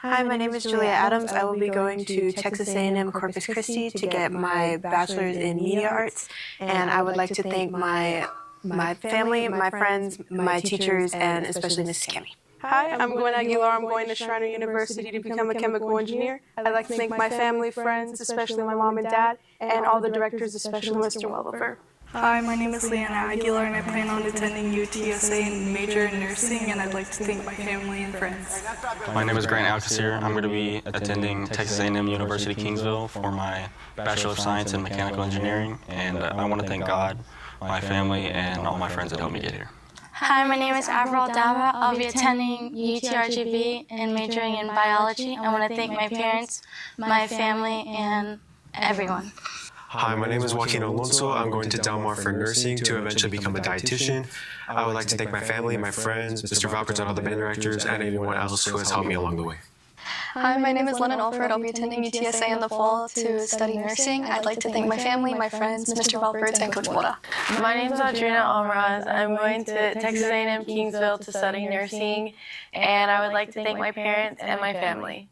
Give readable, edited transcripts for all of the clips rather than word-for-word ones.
Hi, my name is Julia Adams. I will be going to Texas A&M Corpus Christi to get my bachelor's in media arts, and I would like to thank my family, my friends, my teachers, and especially Mrs. Kemi. Hi, I'm Gwen Aguilar. I'm going to Shriner University to become a chemical engineer. I'd like to thank my family, friends, especially my mom and dad, and all the directors, especially Mr. Welliver. Hi, my name is Leanna Aguilar, and I plan on attending UTSA and major in nursing, and I'd like to thank my family and friends. My name is Grant Alcacer. I'm going to be attending Texas A&M University Kingsville for my Bachelor of Science in Mechanical Engineering, and I want to thank God, my family, and all my friends that helped me get here. Hi, my name is Avril Dava. I'll be attending UTRGV and majoring in biology. I want to thank my parents, my family, and everyone. Hi, my name is Joaquin Alonso. I'm going to Del Mar for nursing to eventually become a dietitian. I would like to thank my family, my friends, Mr. Valkert and all the band directors, and anyone else who has helped me along the way. Hi, my name is Lennon Alfred. I'll be attending UTSA in the fall to study nursing. I'd like to thank my family, my friends, Mr. Valkert, and Coach Mora. My name is Audrina Almaraz. I'm going to Texas A&M Kingsville to study nursing, and I would like to thank my parents and my family.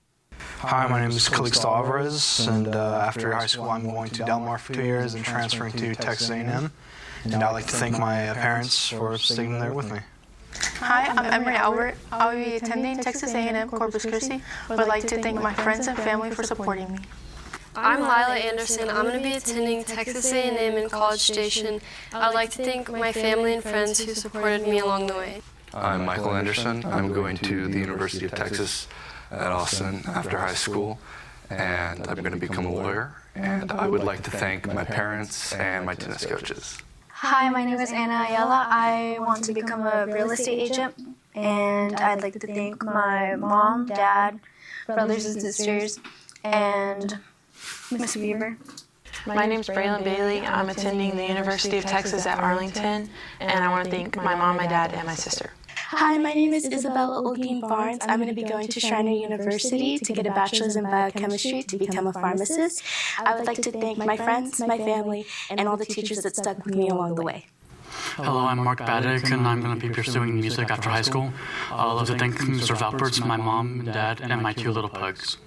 Hi, my name is Calixto Alvarez, and after high school I'm going to Del Mar for 2 years and transferring to Texas A&M. And I'd like to thank my parents for sticking there with me. Hi, I'm Emery Albert. I'll be attending Texas A&M Corpus Christi. I would like to thank my friends and family for supporting me. I'm Lila Anderson. I'm going to be attending Texas A&M in College Station. I'd like to thank my family and friends who supported me along the way. I'm Michael Anderson. I'm going to the University of Texas at Austin after high school, and I'm going to become a lawyer. And I would like to thank my parents and my tennis coaches. Hi, my name is Anna Ayala. I want to become a real estate agent, and I'd like to thank my mom, dad, brothers and sisters, and Miss Weaver. My name is Braylon Bailey. I'm attending the University of Texas at Arlington, and I want to thank my mom, my dad, and my sister. Hi, my name is Isabella Olguin Barnes. I'm going to be going to Shriner University to get a bachelor's in biochemistry to become a pharmacist. I would like to thank my friends, my family, and all the teachers that stuck with me along the way. Hello, I'm Mark Baddick, and I'm going to be pursuing music after high school. I'd love to thank Mr. Valperts, my mom, dad, and my 2 little pugs.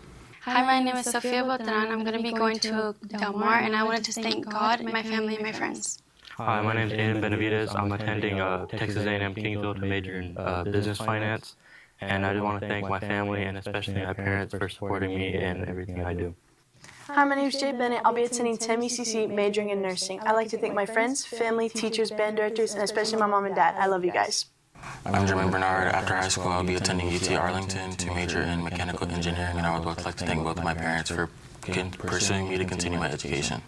Hi, my name is Sofia Botran. I'm going to be going to Del Mar, and I wanted to thank God, my family, and my friends. Hi, my name is Aiden Benavides. I'm attending Texas A&M Kingsville to major in business finance, and I just want to thank my family and especially my parents for supporting me in everything I do. Hi, my name is Jay Bennett. I'll be attending TEM UCC majoring in nursing. I'd like to thank my friends, family, teachers, band directors, and especially my mom and dad. I love you guys. I'm Jermaine Bernard. After high school, I'll be attending UT Arlington to major in mechanical engineering, and I would both like to thank both of my parents for pursuing me to continue my education.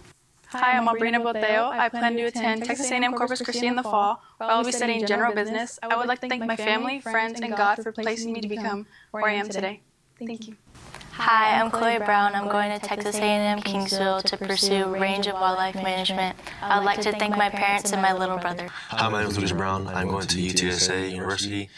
Hi, I'm Abrina Boteo. I plan to attend Texas A&M Corpus Christi in the fall, where I'll be studying general business. I would like to thank my family, friends, and God for placing me to become where I am today. Thank you. Hi, I'm Chloe Brown. I'm going to Texas A&M Kingsville to pursue range of wildlife management. I'd like to thank my parents and my little brother. Hi, my name is Lucas Brown. I'm going to UTSA University,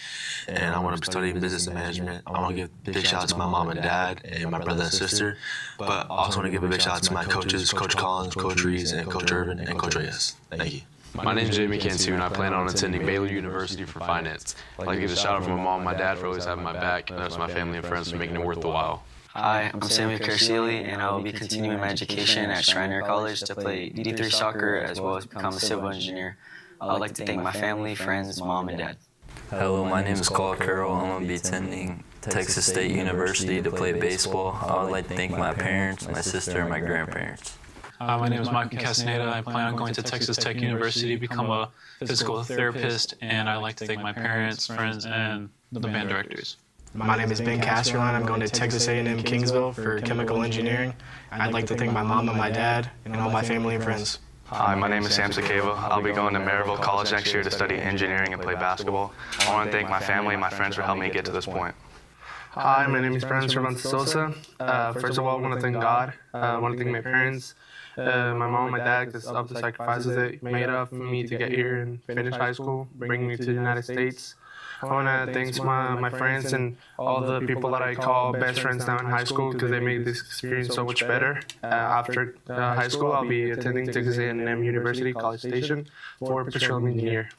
and I want to study business and management. I want to give a big shout out to my mom and dad and my brother and sister, but I also want to give a big shout out to my coaches, Coach Collins, Coach Reeves, and Coach Irvin, and Coach Reyes. Thank you. My name is Jamie Cantu, and I plan on attending Baylor University for finance. I'd like to give a shout out from my mom and my dad for always having my back, and to my family and friends for making it worth the while. Hi, I'm Samuel Caraceli, and I will be continuing my education at Shriner College to play D3 soccer as well as become a civil engineer. I would like to thank my family, friends, mom, and dad. Hello, my name is Carl Carroll. I'm going to be attending Texas State University to play baseball. I would like to thank my parents, my sister, and my grandparents. My name is Michael Castaneda. I plan on going to Texas Tech University to become a physical therapist, and I'd like to thank my parents, friends, and the band directors. My name is Ben Casterline. I'm going to Texas A&M Kingsville for chemical engineering. I'd like to thank my mom and my dad and all my family and friends. Hi, my name is Sam Sakeva. I'll be going to Maryville College next year to study engineering and play basketball. I want to thank my family and my friends for helping me get to this point. Hi, my name is Brandon Cervantes Sosa. First of all, I want to thank God. I want to thank my parents, my mom and my dad, because of the sacrifices they made up for me to get here and finish high school, bring me to the United States. I want to thank my friends and all the people that I call best friends now in high school because they made this experience so much better. After high school, I'll be attending Texas A&M University College Station for petroleum engineer.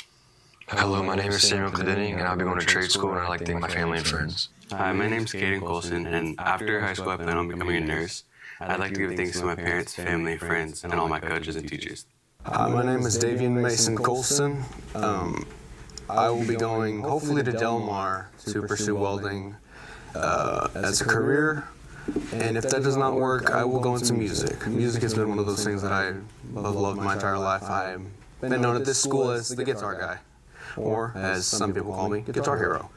Hello, my name is Samuel Clendenning, and I'll be going to trade school, and I'd like to thank my family and friends. Hi, my name is Caden Colson, and after high school I plan on becoming a nurse. I'd like to give thanks to my parents, family, friends, and all my coaches and teachers. Hi, my name is Davian Mason Colson. I will be going hopefully to Del Mar to pursue welding as a career. And if that does not work, I will go into music. Music has been one of those things that I have loved my entire life. I've been known at this school as the guitar guy, or as some people call me, Guitar Hero.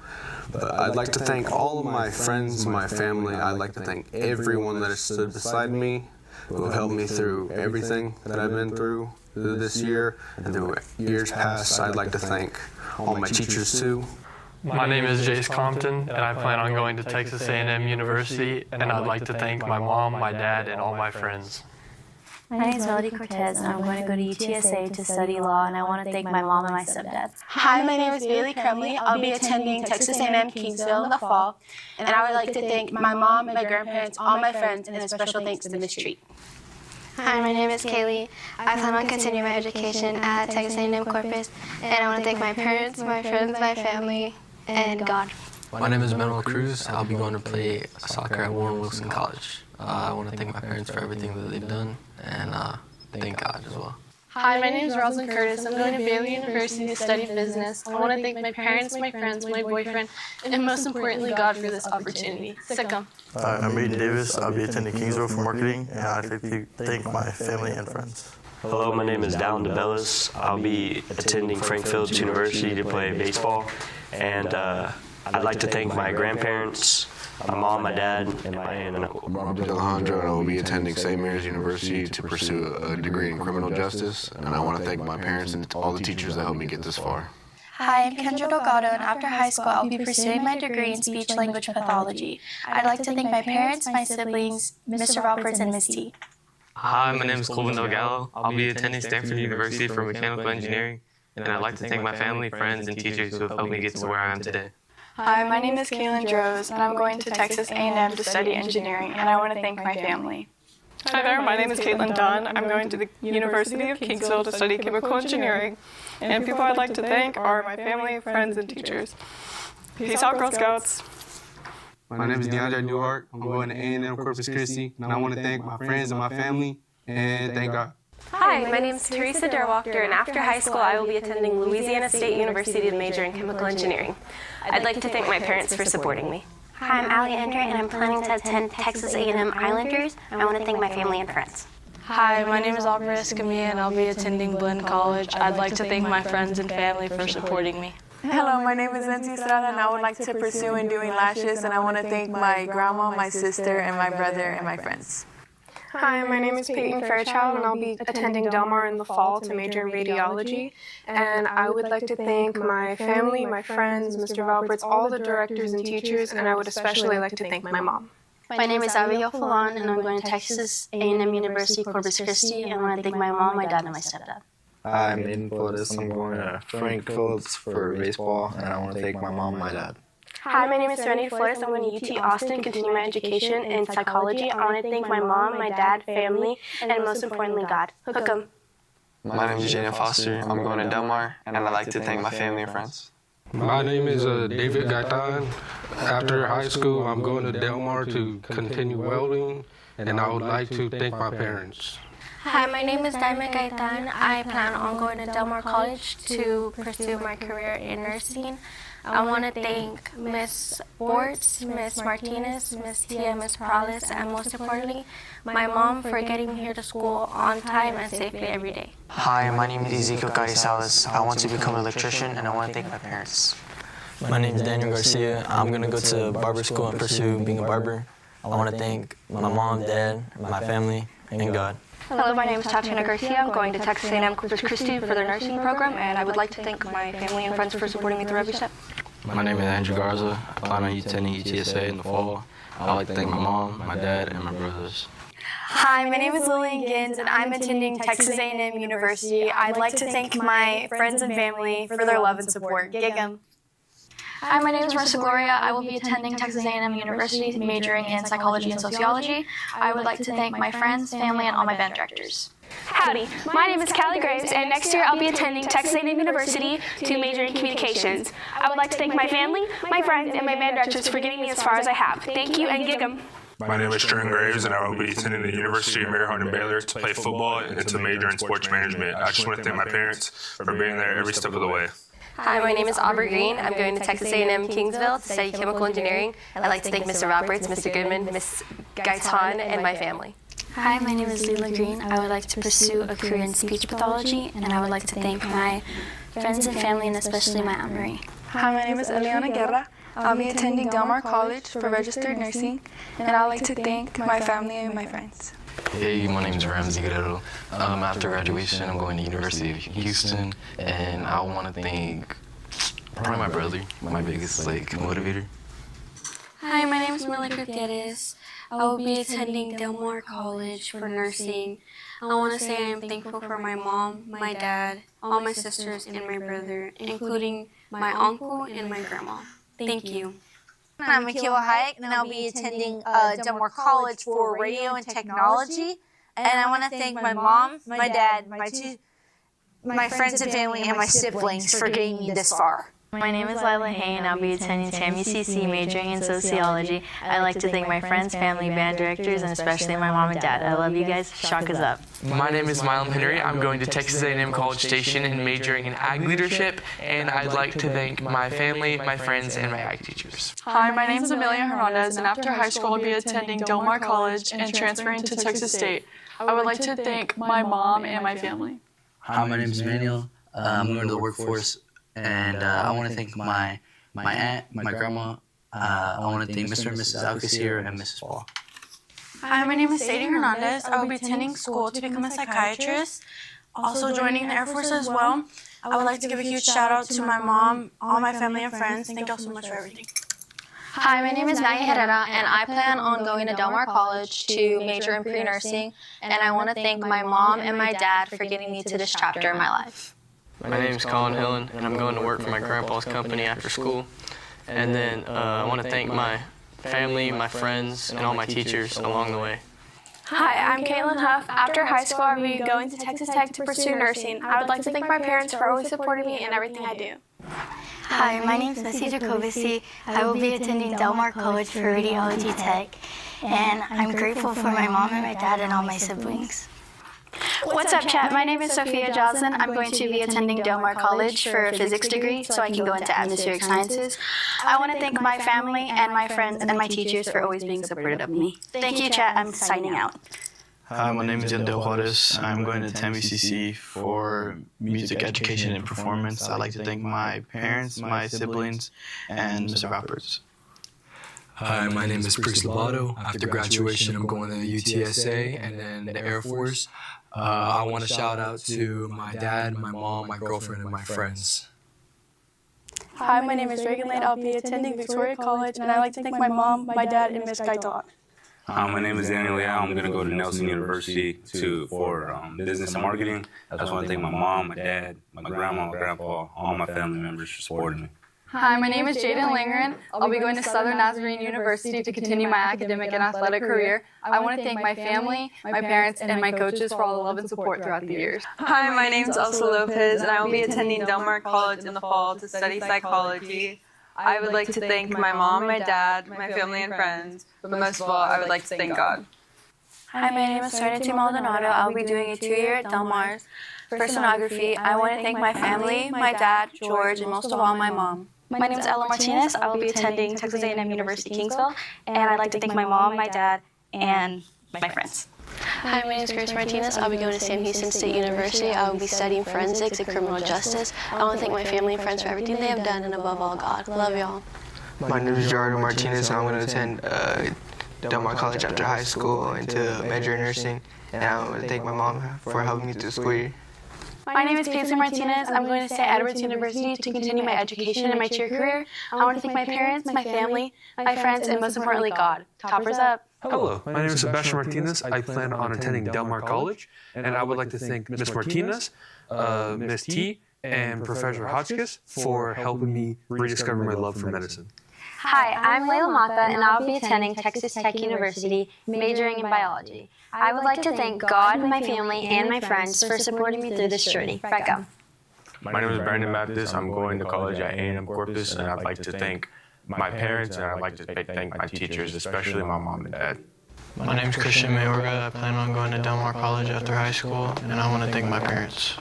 But I'd like to thank all of my friends, my family. I'd like to thank everyone that has stood beside me, who have helped me through everything that I've been through this year and through years past. I'd like to thank all my teachers too. My name is Jace Compton, and I plan on going to Texas A&M University, and I'd like to thank my mom, my dad, and all my friends. My name is Melody Cortez, and I'm going to go to UTSA to study law, and I want to thank my mom and my stepdad. Hi, my name is Bailey Crumley. I'll be attending Texas A&M Kingsville in the fall, and I would like to thank my mom, my grandparents, all my friends, and a special thanks to Miss Treat. Hi, my name is Kaylee. I plan on continuing my education at Texas A&M Corpus, and I want to thank my parents, my friends, my family, and God. My name is Manuel Cruz. I'll be going to play soccer at Warren Wilson College. I want to thank my parents for everything that they've done, and thank God as well. Hi, my name is Rosalind Curtis. I'm going to Baylor University to study business. I want to thank my parents, my friends, my boyfriend, and most importantly, God for this opportunity. Sikkim. Hi, I'm Aiden Davis. I'll be attending Kingsville for marketing, and I'd like to thank my family and friends. Hello, my name is Dallin DeBellis. I'll be attending Frank Phillips University to play baseball, and I'd like to thank my grandparents, my mom, my dad, and my aunt and uncle. I'm Robert Alejandro, and I will be attending St. Mary's University to pursue a degree in criminal justice, and I want to thank my parents and all the teachers that helped me get this far. Hi, I'm Kendra Delgado, and after high school, I'll be pursuing my degree in speech-language pathology. I'd like to thank my parents, my siblings, Mr. Valperts, and Miss T. Hi, my name is Colvin Delgado. I'll be attending Stanford University for mechanical engineering, and I'd like to thank my family, friends, and teachers who have helped me get to where I am today. Hi, my name is Kaylin Droz, and I'm going to Texas A&M to study engineering, and I want to thank my family. Hi there, my name is Caitlin Dunn. I'm going to the University of Kingsville to study chemical engineering, and people I'd like to thank are my family, friends, and teachers. Peace out, Girl Scouts. My name is DeAndre Newhart. I'm going to A&M Corpus Christi, and I want to thank my friends and my family, and thank God. Hi, my name is Teresa Derwachter, and after high school I will be attending Louisiana State University to major in chemical engineering. I'd like to thank my parents for supporting me. Hi, I'm Allie Andre, and I'm planning to attend Texas A&M Islanders. I want to thank my family and friends. Hi, my name is Aubrey Escamilla, and I'll be attending Blinn College. I'd like to thank my friends and family for supporting me. Hello, my name is Nancy Estrada, and I would like to pursue in doing lashes, and I want to thank my grandma, my sister, and my brother, and my friends. Hi, my name is Peyton Fairchild, and I'll be attending Del Mar in the fall to major in radiology. And I would like to thank my family, my friends, Mr. Valperts, all the directors and teachers, and I would especially like to thank my mom. My name is Abigail Falon, and I'm going to Texas A&M University, Corpus Christi, and I want to thank my mom, my dad, and my stepdad. Hi, I'm Aiden Flores. I'm going to Frank Phillips for baseball, and I want to thank my mom and my dad. Hi, my name is Serenity Flores. I'm going to UT Austin, continue my education in psychology. I want to thank my mom, my dad, family, and most importantly, God. Hook 'em. My name is Jana Foster. I'm going to Del Mar, and I'd like to thank my family and friends. My name is David Gaitan. After high school, I'm going to Del Mar to continue welding, and I would like to thank my parents. Hi, my name is Diamond Gaitan. I plan on going to Del Mar College to pursue my career in nursing. I want to thank Miss Bortz, Miss Martinez, Miss Tia, Miss Prowlis, and most importantly, my mom for getting me here to school on time and safely every day. Hi, my name is Ezekiel Carizales. I want to become an electrician, and I want to thank my parents. My name is Daniel Garcia. I'm going to go to barber school and pursue being a barber. I want to thank my mom, dad, my family, and God. Hello, my name is Tatiana Garcia. I'm going to Texas A&M Corpus Christi for their nursing program, and I would like to thank my family and friends for supporting me through every step. My name is Andrew Garza. I plan on attending UTSA in the fall. I'd like to thank my mom, my dad, and my brothers. Hi, my name is Lillian Gins, and I'm attending Texas A&M University. I'd like to thank my friends and family for their love and support. Gig 'em. Hi, my name is Marissa Gloria. I will be attending Texas A&M University, majoring in psychology and sociology. I would like to thank my friends, family, and all my band directors. Howdy, my name is Callie Graves, and next year I'll be attending Texas A&M University to major in communications. I would like to thank my family, my friends, and my band directors for getting me as far as I have. Thank you, and gig 'em. My name is Trent Graves, and I will be attending the University of Maryland and Baylor to play football and to major in sports management. I just want to thank my parents for being there every step of the way. Hi, my name is Aubrey Green. I'm going to Texas A&M Kingsville to study chemical engineering. I'd like to thank Mr. Roberts, Mr. Goodman, Ms. Gaitan, and my family. Hi, my name is Leela Green. I would like to pursue a career in speech pathology, and I would like to thank my friends and family, and especially my Aunt Marie. Hi, my name is Eliana Guerra. I'll be attending Del Mar College for registered nursing, and I'd like to thank my family and my friends. Hey, my name is Ramsey Guerrero. After graduation, I'm going to University of Houston, and I want to thank probably my brother, my biggest motivator. Hi, my name is Malika Geddes. I will be attending Del Mar College for nursing. I want to say I am thankful for my mom, my dad, all my sisters, and my brother, including my uncle and my grandma. Thank you. I'm Michaela Hayek, and I'll be attending Del Mar College for radio and technology. And I want to thank my mom, my dad, my friends and family, and my siblings for getting me this far. My name is Lila Hay, and I'll be attending TAMU CC majoring in sociology. I'd like to thank my friends, family, band directors, and especially my mom and dad. I love you guys. Shock us up. My name is Milam Henry. I'm going to Texas A&M College Station and majoring in ag leadership, and I'd like to thank my family, my friends, and my ag teachers. Hi, my name is Amelia Hernandez, and after high school I'll be attending Del Mar College and transferring to Texas State. I would like to thank my mom and my family. Hi, my name is Manuel. I'm going to the workforce. And I want to thank my aunt, my grandma. I want to thank Mr. and Mrs. Alcacer and Mrs. Paul. Hi, my name is Sadie Hernandez. I will be attending school to become a psychiatrist, also joining the Air Force as well. I would like to give a huge shout out to my mom, all my family and friends. Thank you all so much for everything. Hi, my name is Maggie Herrera, and I plan on going to Del Mar College to major in pre-nursing, and I want to thank my mom and my dad for getting me to this chapter in my life. My name is Colin Hillen, and I'm going to work for my grandpa's company after school. And then I want to thank my family, my friends, and all my teachers along the way. Hi, I'm Caitlin Huff. After high school, I'll be going to Texas Tech to pursue nursing. I would like to thank my parents for always supporting me in everything I do. Hi, my name is Bessie Jacobisi. I will be attending Del Mar College for Radiology Tech, and I'm grateful for my mom and my dad and all my siblings. What's up, chat? My name is Sophia Johnson. I'm going to be attending Del Mar College for a physics degree so I can go into atmospheric sciences. I want to thank my family and my friends and my teachers for always being supportive of me. Thank you, chat. I'm signing out. Hi, my name is Yandel Juarez. I'm going to TAMU for music education and performance. I'd like to thank my parents, my siblings, and Mr. Roberts. Hi, my name is Priest Lovato. After graduation, I'm going to the UTSA and then the Air Force. I want to shout out to my dad, my mom, my girlfriend, and my friends. Hi, my name is Reagan Lane. I'll be attending Victoria College, and I'd like to thank my mom, my dad, and Ms. Gaitan. My name is Daniel Liao. I'm going to go to Nelson University for business and marketing. I just want to thank my mom, my dad, my grandma, my grandpa, all my family members for supporting me. Hi, my name is Jaden Langren. I'll be going to Southern Nazarene University to continue my academic and athletic career. I want to thank my family, my parents, and my coaches for all the love and support throughout the years. Hi, my name is Elsa Lopez, and I will be attending Del Mar College in the fall to study psychology. I would like to thank my mom, my dad, my family, and friends, but most of all, I would like to thank God. Hi, my name is Serenity Maldonado. I'll be doing a 2-year at Del Mar's for sonography. I want to thank my family, my dad, George, and most of all, my mom. My name is Ella Martinez. I will be attending Texas A&M University Kingsville, and I'd like to thank my mom, my dad, and my friends. Hi, my name is Grace Martinez. I'll be going to Sam Houston State University. I will be studying forensics and criminal justice. I want to thank my family and friends for everything they have done, and above all, God. Love y'all. My name is Gerardo Martinez, and I'm going to attend Del Mar College after high school into major in nursing. And I want to thank my mom for helping me through the school year. My name is Paisley Martinez. I'm going to St. Edward's University to continue my education and my cheer career. I want to thank my parents, my family, my friends, and most importantly, God. Toppers up. Hello, my name is Sebastian Martinez. I plan on attending Del Mar College, and I would like to thank Ms. Martinez, Ms. T, and Professor Hotchkiss for helping me rediscover my love for medicine. Hi, I'm Layla Mata, and I'll be attending Texas Tech University, majoring in biology. I would like to thank God, my family, and my friends for supporting me through this journey. Becca. My name is Brandon Baptist. I'm going to college at A&M Corpus, and I'd like to thank my parents, and I'd like to thank my teachers, especially my mom and dad. My name is Christian Mayorga. I plan on going to Del Mar College after high school, and I want to thank my parents.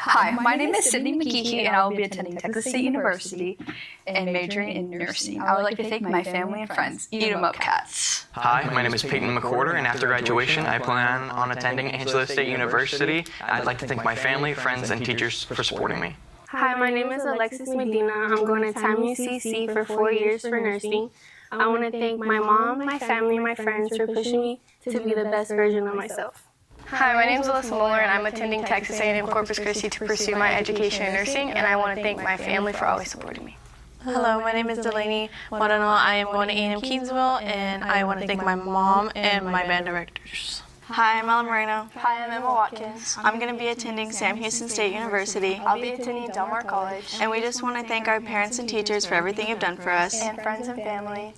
Hi, my name is Sydney McKeekey, and I will be attending Texas State University and majoring in nursing. I would like to thank my family and friends. Eat 'em up, cats. Hi, my name is Peyton McWhorter, and after graduation, I plan on attending Angelo State University. I'd like to thank my family, friends, and teachers for supporting me. Hi, my name is Alexis Medina. I'm going to TAMU-CC for 4 years for nursing. I want to thank my mom, my family, and my friends for pushing me to be the best version of myself. Hi, my name is Alyssa Muller, and I'm attending Texas A&M Corpus Christi to pursue my education in nursing, and I want to thank my family for always supporting me. Hello, my name is Delaney Moreno. I am going to A&M Kingsville, and I want to thank my mom and my band directors. Hi, I'm Ella Moreno. Hi, I'm Emma Watkins. I'm going to be attending Sam Houston State University. I'll be attending Del Mar College. And we just want to thank our parents and teachers for everything you've done for us. And friends and family.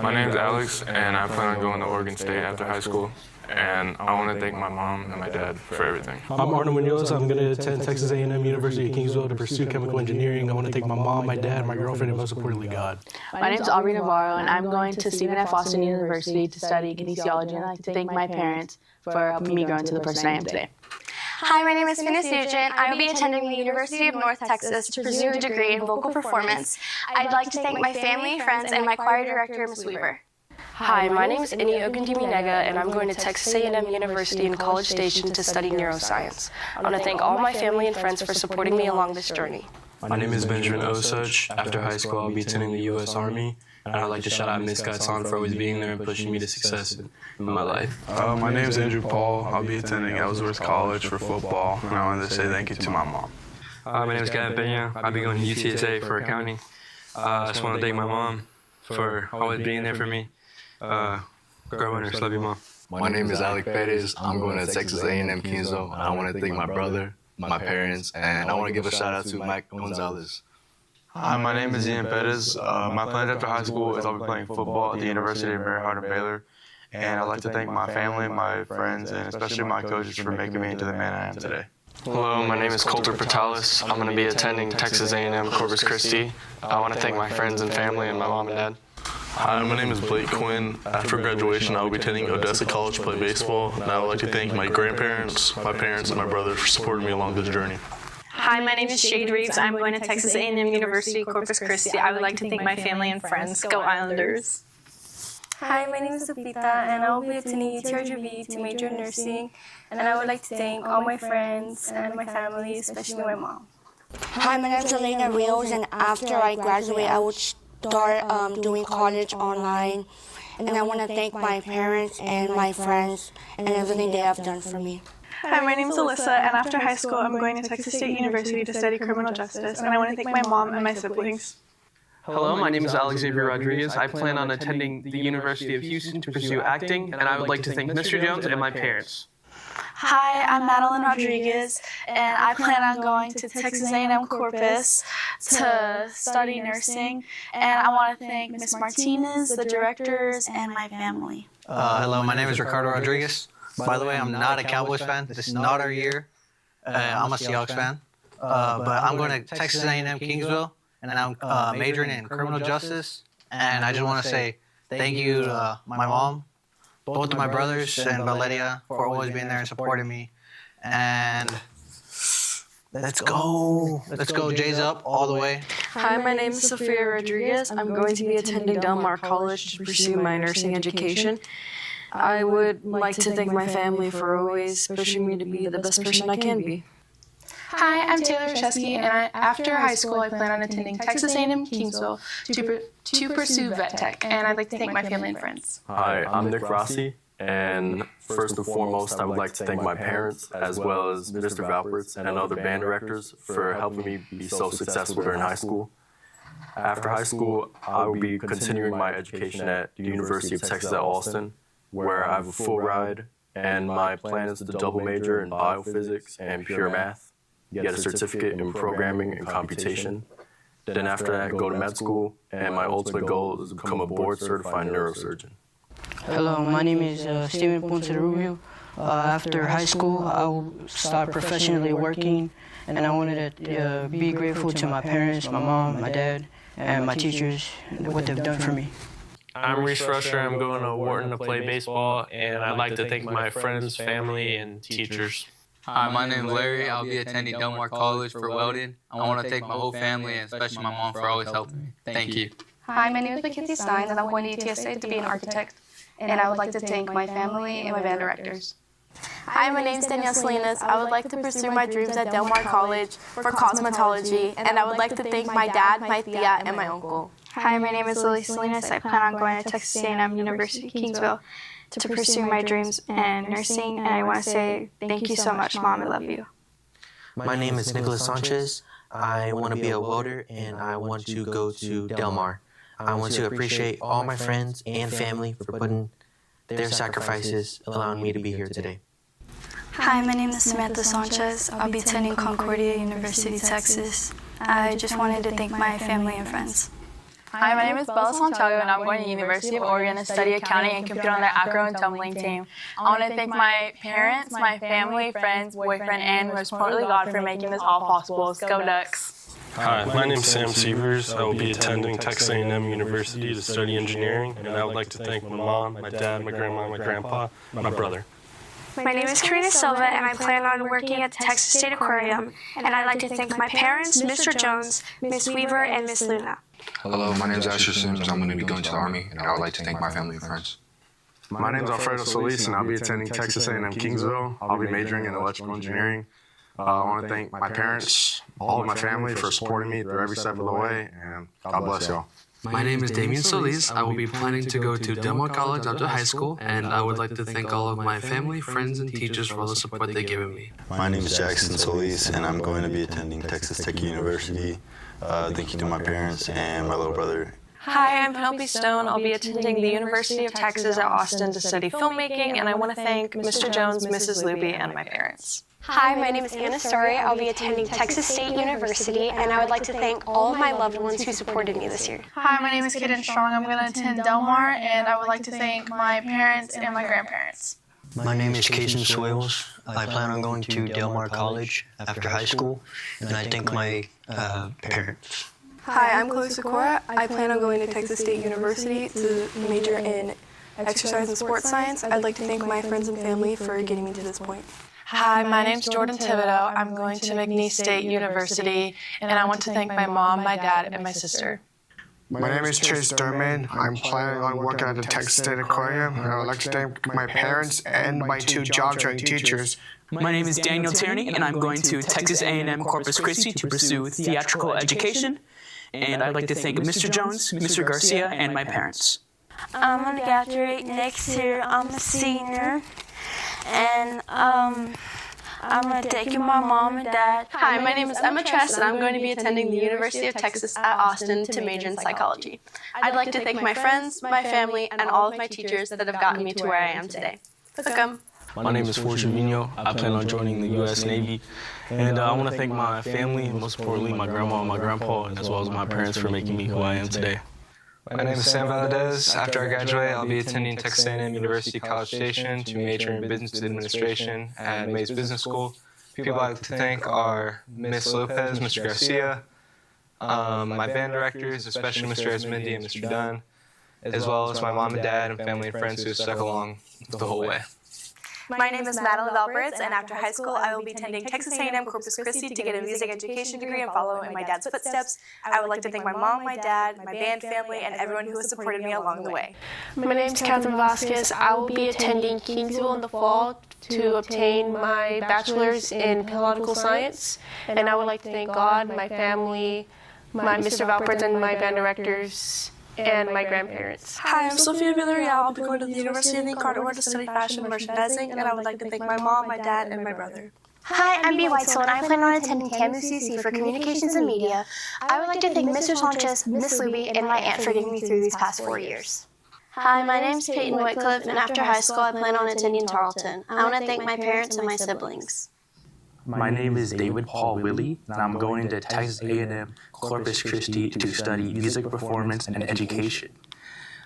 My name is Alex, and I plan on going to Oregon State after high school. And I want to thank my mom and my dad for everything. I'm Arnold Munoz. I'm going to attend Texas A&M University at Kingsville to pursue chemical engineering. I want to thank my mom, my dad, my girlfriend, and most importantly, God. My name is Aubrey Navarro, and I'm going to Stephen F. Austin University to study kinesiology, and I'd like to thank my parents for helping me grow into the person I am today. Hi, my name is Finis Nugent. I will be attending the University of North Texas to pursue a degree in vocal performance. I'd like to thank my family, friends, and my choir director, Ms. Weaver. Hi, my name is Ini Ogundiminega, and I'm going to Texas A&M University in College Station to study neuroscience. I want to thank all my family and friends for supporting me along this journey. My name is Benjamin Osage. After high school, I'll be attending the U.S. Army, and I'd like to shout out Miss Gatson for always being there and pushing me to success in my life. My name is Andrew Paul. I'll be attending Ellsworth College for football, and I wanted to say thank you to my mom. My name is Gavin Pena. I'll be going to UTSA for accounting. I just want to thank my mom for always being there for me. Girl winners, love you, Mom. My name is Alec Perez. I'm going to Texas A&M Kingsville, and I want to thank my brother, my parents, and I want to give a shout out to Mike Gonzalez. Hi, my name is Ian Perez. My plans after high school is I'll be playing football at the University of Maryland and Baylor, and I'd like to thank my family, my friends, and especially my coaches for making me into the man I am today. Hello, my name is Coulter Portales. I'm going to be attending Texas A&M Corpus Christi. I want to thank my friends and family and my mom and dad. Hi, my name is Blake Quinn. After graduation, I will be attending Odessa College to play baseball, and I would like to thank my grandparents, my parents, and my brother for supporting me along this journey. Hi, my name is Shade Reeves. I'm going to Texas A&M University, Corpus Christi. I would like to thank my family and friends. Go Islanders! Hi, my name is Lupita, and I will be attending UTRGV to major in nursing. And I would like to thank all my friends and my family, especially my mom. Hi, my name is Elena Rios, and after I graduate, I will start doing college online. And I want to thank my parents and my friends and everything they have done for me. Hi, my name is Alyssa, and after high school, I'm going to Texas State University to study criminal justice, and I want to thank my mom and my siblings. Hello, my name is Alex Xavier Rodriguez. I plan on attending the University of Houston to pursue acting, and I would like to thank Mr. Jones and my parents. Hi, I'm Madeline Rodriguez, and I plan on going to Texas A&M Corpus to study nursing. And I want to thank Ms. Martinez, the directors, and my family. Hello, my name is Ricardo Rodriguez. By the way, I'm not a Cowboys fan. This is not our year. I'm a Seahawks fan. But I'm going to Texas A&M Kingsville, and I'm majoring in criminal justice. And I just want to say thank you to my mom, both of my brothers, and Valeria for always being there and supporting me. And let's go. Let's go Jays up all the way. Hi, my name is Sophia Rodriguez. I'm going to be attending Del Mar College to pursue my nursing education. I would like to thank my family for always pushing me to be the best person I can be. Hi, I'm Taylor Chesky, and after high school, I plan on attending Texas A&M Kingsville to pursue vet tech, and I'd like to thank my family and friends. Hi, I'm Nick Rossi, and first and foremost, I would like to thank my parents, as well as Mr. Valperts and other band directors for helping me be so successful during high school. After high school, I will be continuing my education at the University of Texas at Austin, where I have a full ride, and my plan is to double major in biophysics and pure math, get a certificate in programming and computation, Then after that, go to med school, and my ultimate goal is to become a board-certified neurosurgeon. Hello, my name is Steven Ponce de Rubio. After high school, I will start professionally working, and I wanted to be grateful to my parents, my mom, my dad, and my teachers, what they've done for me. I'm Reese Rusher. I'm going to Wharton to play baseball, and I'd like to thank my friends, family, and teachers. Hi, my name is Larry. I'll be attending Del Mar College for welding. I want to thank my whole family and especially my mom for always helping me. Thank you. Hi, my name is Mackenzie Stein, and I'm going to UTSA to be an architect. And I would like to thank my family and my band directors. Hi, my name is Danielle Salinas. I would like to pursue my dreams at Del Mar College for cosmetology, and I would like to thank my dad, my tia, and my uncle. Hi, my name is Lily Salinas. I plan on going to Texas A&M University, Kingsville, to pursue my dreams in nursing, and I want to say thank you so much, Mom. I love you. My name is Nicholas Sanchez. I want to be a welder, and I want to go to Del Mar. I want to appreciate all my friends and family for putting their sacrifices, allowing me to be here today. Hi, my name is Samantha Sanchez. I'll be attending Concordia University, Texas. I just wanted to thank my family and friends. Hi, my name is Bella Santiago, and I'm going to University of Oregon to study accounting and compete on their acro and tumbling team. I want to thank my parents, my family, friends, boyfriend, and most importantly God for making this all possible. Let's go Ducks! Hi, my name is Sam Sievers. I will be attending Texas A&M University to study engineering, and I would like to thank my mom, my dad, my grandma, my grandpa, my brother. My name is Karina Silva, and I plan on working at the Texas State Aquarium. And I'd like to thank my parents, Mr. Jones, Miss Weaver, and Miss Luna. Hello, my name is Asher Sims. I'm going to be going to the Army, and I would like to thank my family and friends. My name is Alfredo Solis, and I'll be attending Texas A&M Kingsville. I'll be majoring in electrical engineering. I want to thank my parents, all of my family for supporting me through every step of the way, and God bless y'all. My name is Damien Solis. I will be planning to go to Del Mar College after high school, and I would like to thank all of my family, friends, and teachers for all the support they've given me. My name is Jackson Solis, and I'm going to be attending Texas Tech University. Thank you to my parents and my little brother. Hi, I'm Penelope Stone. I'll be attending the University of Texas at Austin to study filmmaking, and I want to thank Mr. Jones, Mrs. Luby, and my parents. Hi, my name is Anna Story. I'll be attending Texas State University, and I would like to thank all of my loved ones who supported me this year. Hi, my name is Kaden Strong. I'm going to attend Del Mar, and I would like to thank my parents and my grandparents. My name is Kason Swales. I plan on going to Del Mar College after high school, and I thank my parents. Hi, I'm Chloe Sikora. I plan on going to Texas State University to major in exercise and sports science. I'd like to thank my friends and family for getting me to this point. Hi, my name's Jordan Thibodeau. I'm going to McNeese State University, and I want to thank my mom, my dad, and my sister. My name is Chase Durman. I'm planning on working at the Texas State Aquarium, and I would like to thank my parents and my two job training teachers. My name is Daniel Tierney, and I'm going to Texas A&M Corpus Christi to pursue theatrical education. And I'd like to thank Mr. Jones, Mr. Garcia, and my parents. I'm going to graduate next year. I'm a senior. And I'm going to thank my mom and dad. Hi, my name is Emma Tress, and I'm going to be attending the University of Texas at Austin to major in psychology. I'd like to thank my friends, my family, and all of my teachers that have gotten me to where I am today. Welcome. My name is Fortune Vino. I plan on joining the U.S. Navy, and I want to thank my family, and most importantly my grandma and my grandpa, as well as my parents for making me who I am today. My name is Sam Valadez. After I graduate, I'll be attending Texas A&M University College Station to major in business administration at Mays Business School. People I'd like to thank are Ms. Lopez, Mr. Garcia, my band directors, especially Mr. Esmendi and Mr. Dunn, as well as my mom and dad and family and friends who stuck along the whole way. My name is Madeline Alberts, and after high school, I will be attending Texas A&M Corpus Christi to get a music education degree and follow in my dad's footsteps. I would like to thank my mom, my dad, my band family, and everyone who has supported me along the way. My name is Catherine Vasquez. I will be attending Kingsville in the fall to obtain my bachelor's in political science, and I would like to thank God, my family, my Mr. Valperts, and my band directors, and my grandparents. Hi, I'm Sophia Villarreal. I'll be going to the University of Nicaragua to study fashion merchandising, and I would like to thank my mom, my dad, and my brother. Hi, I'm B. Weitzel, and I plan on attending CAMU-CC for Communications and Media. I would like to thank Mr. Sanchez, Miss Luby, and my aunt for getting me through these past 4 years. Hi, my name is Peyton Whitcliffe, and after high school, I plan on attending Tarleton. I want to thank my parents and my siblings. My name is David Paul Willie, and I'm going to Texas A&M Corpus Christi to study music performance and education.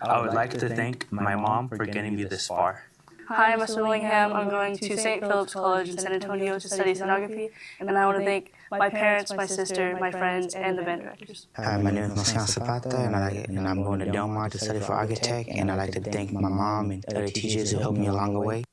I would like to thank my mom for getting me this far. Hi, I'm Mr. Willingham. I'm going to St. Philip's College in San Antonio to study sonography, and I want to thank my parents, my sister, my friends, and the band directors. Hi, my name is Marciano Zapata, and I'm going to Del Mar to study for architect, and I'd like to thank my mom and other teachers who helped me along the way.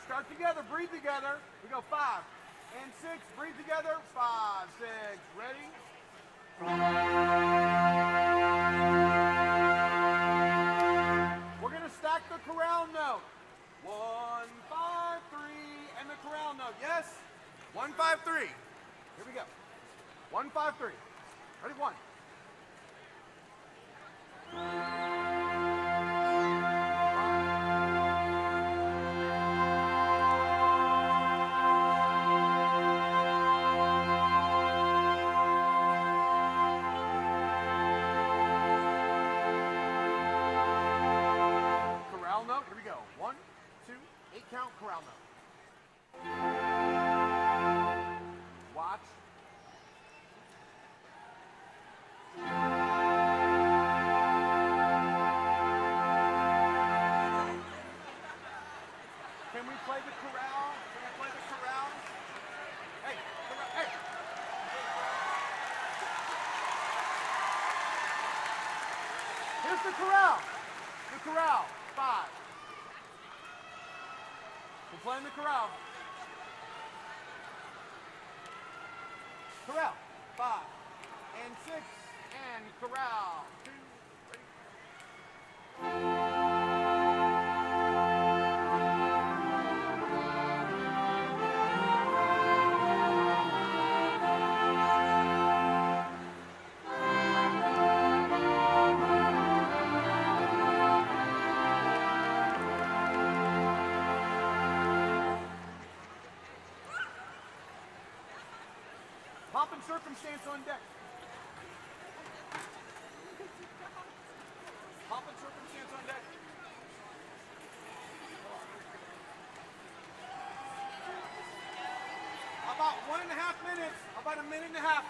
Start together, breathe together. We go 5 and 6, breathe together. 5, 6, ready? We're gonna stack the chorale note. 1, 5, 3, and the chorale note. Yes? 1, 5, 3. Here we go. 1, 5, 3. Ready? 1. Count chorale note. Watch. Can we play the chorale? Can we play the chorale? Hey, hey. Here's the chorale. The chorale. 5. We're playing the chorale. Chorale. 5 and 6 and chorale. 2, Pomp and circumstance on deck. Pomp and circumstance on deck. About 1.5 minutes. About a minute and a half.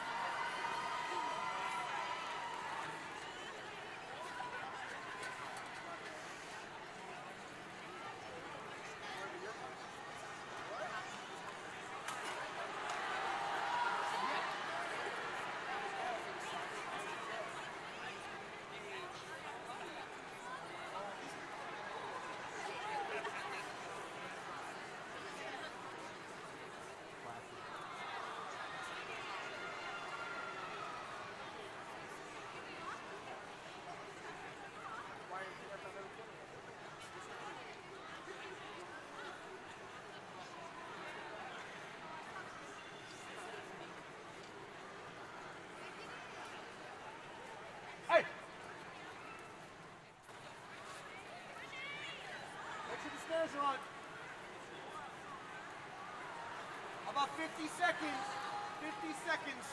Hey! Make sure the snares are on. About 50 seconds. 50 seconds.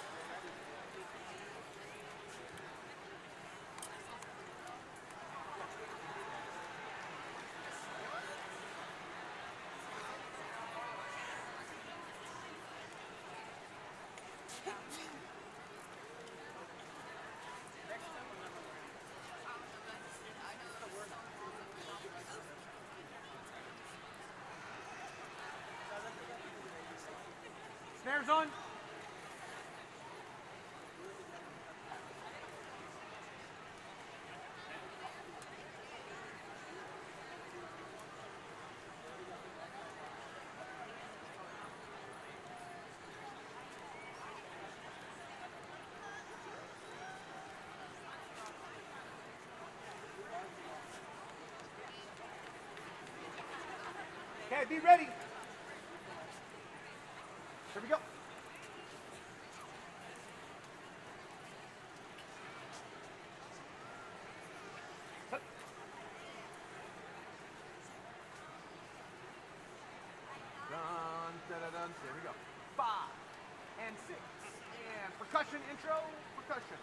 Snares on. Okay, be ready. Here we go. Dun, da, da, dun. Here we go. 5 and 6 and percussion intro, percussion.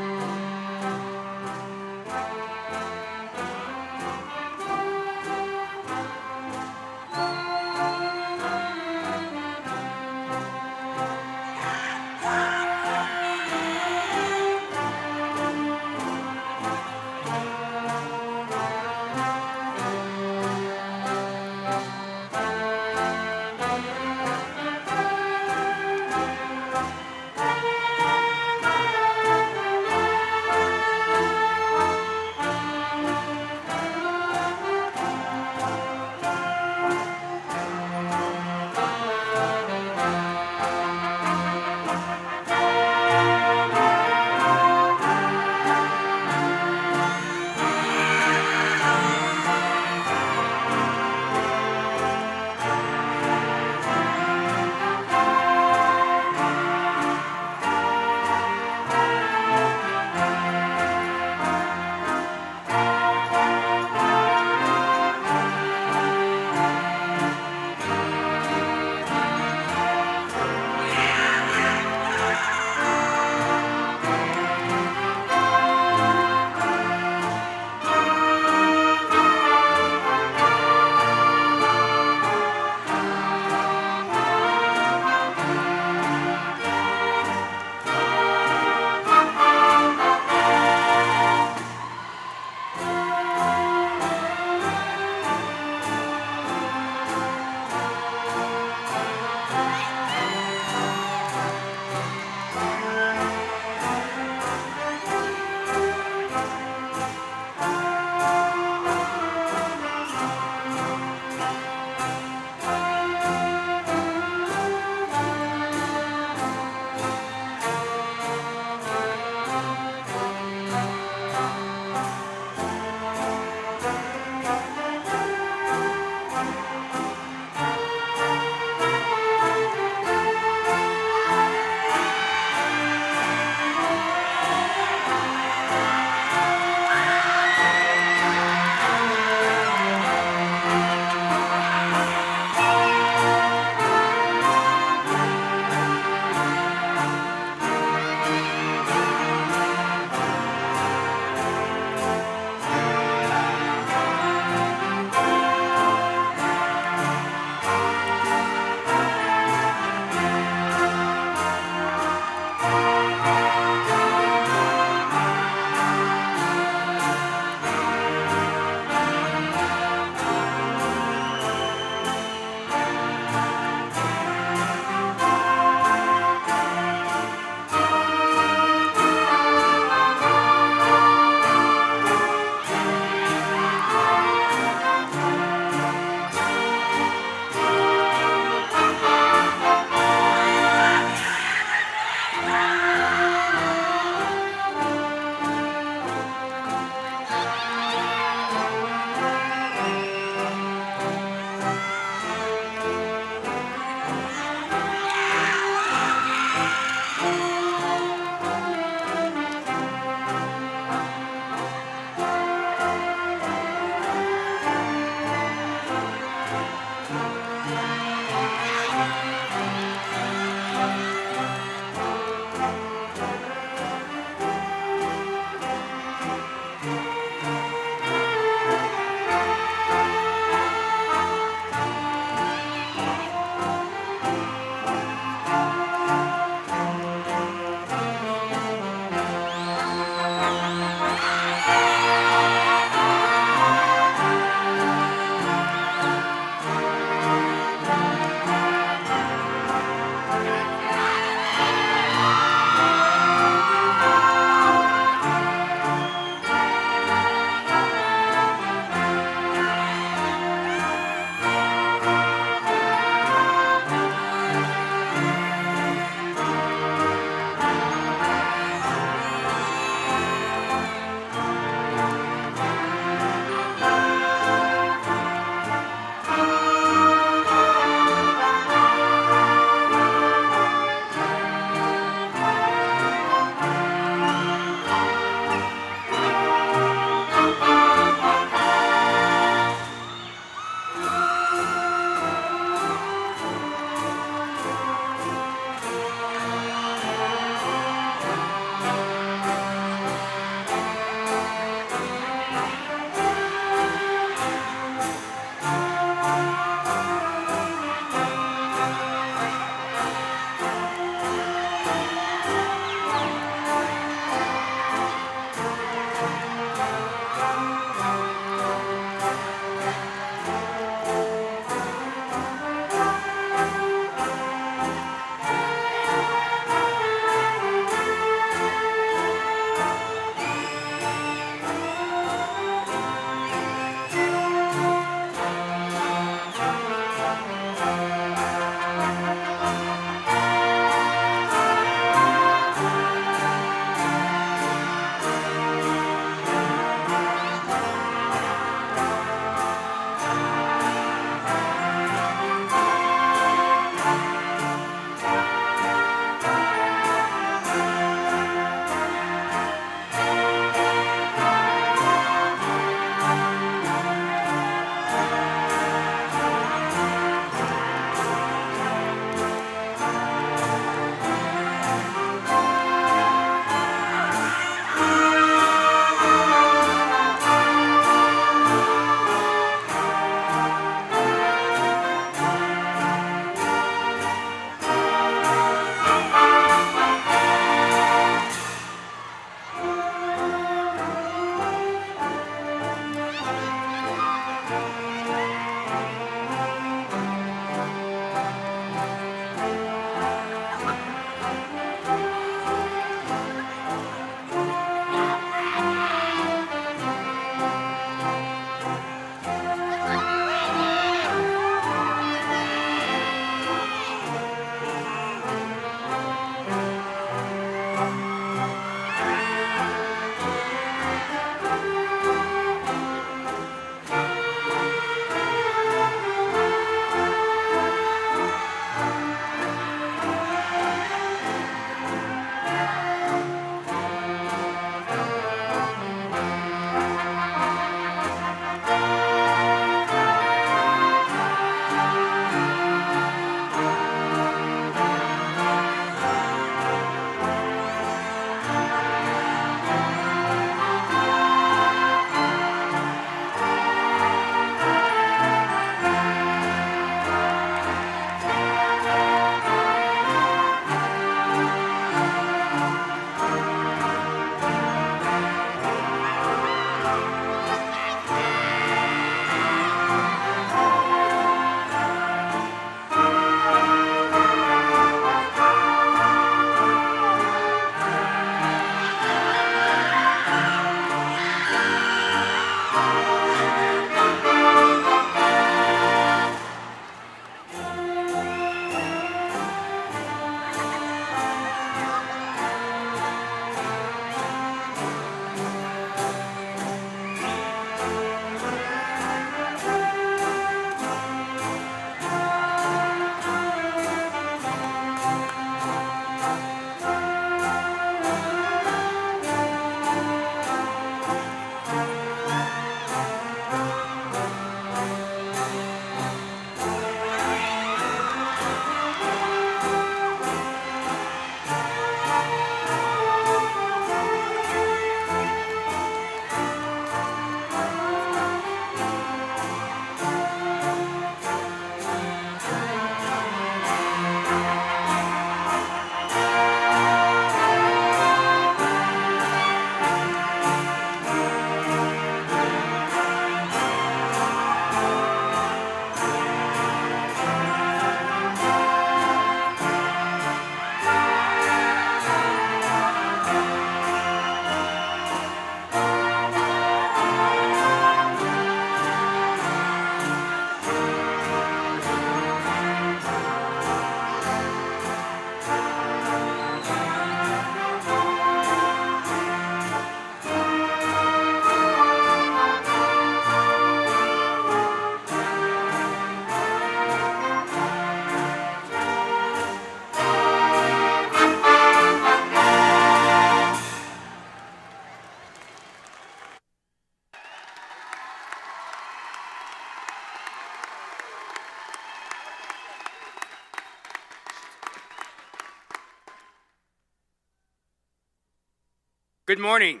Good morning.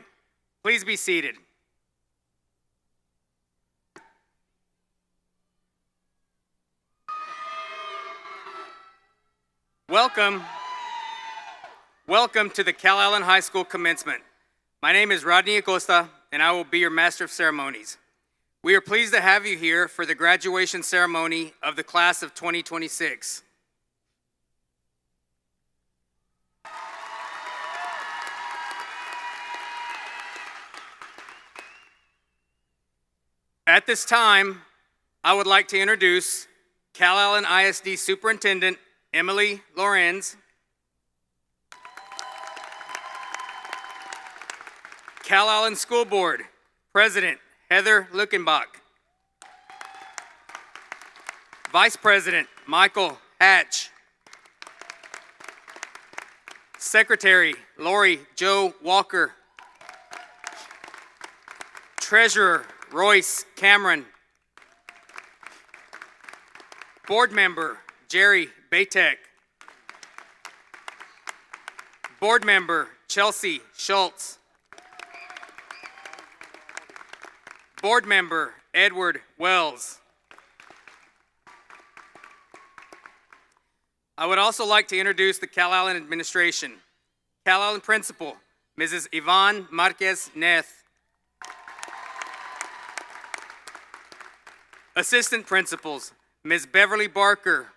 Please be seated. Welcome to the Calallen High School Commencement. My name is Rodney Acosta, and I will be your Master of Ceremonies. We are pleased to have you here for the graduation ceremony of the class of 2026. At this time, I would like to introduce Calallen ISD Superintendent Emily Lorenz, Calallen School Board President Heather Luckenbach, Vice President Michael Hatch, Secretary Lori Jo Walker, Treasurer Royce Cameron, Board Member Jerry Batek, Board Member Chelsea Schultz, Board Member Edward Wells. I would also like to introduce the Calallen administration. Calallen Principal, Mrs. Yvonne Marquez Neth. Assistant Principals, Ms. Beverly Barker,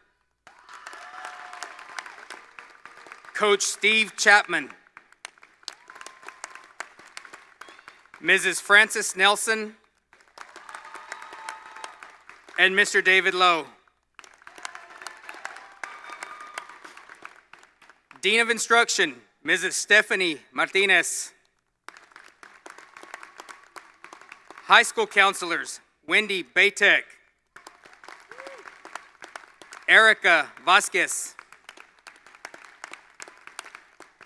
Coach Steve Chapman, Mrs. Frances Nelson, and Mr. David Lowe. Dean of Instruction, Mrs. Stephanie Martinez. High school counselors, Wendy Batek, Erica Vasquez,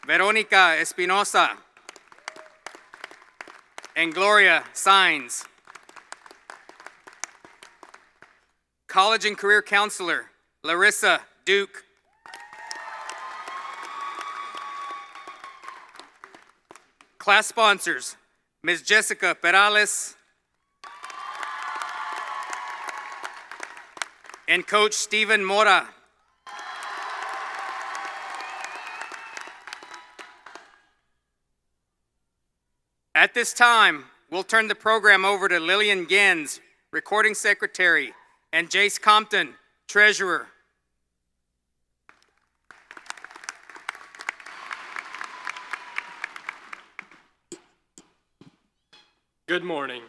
Veronica Espinosa, and Gloria Sainz. College and Career Counselor, Larissa Duke. Class sponsors, Ms. Jessica Perales and Coach Stephen Mora. At this time, we'll turn the program over to Lillian Gens, Recording Secretary, and Jace Compton, Treasurer. Good morning.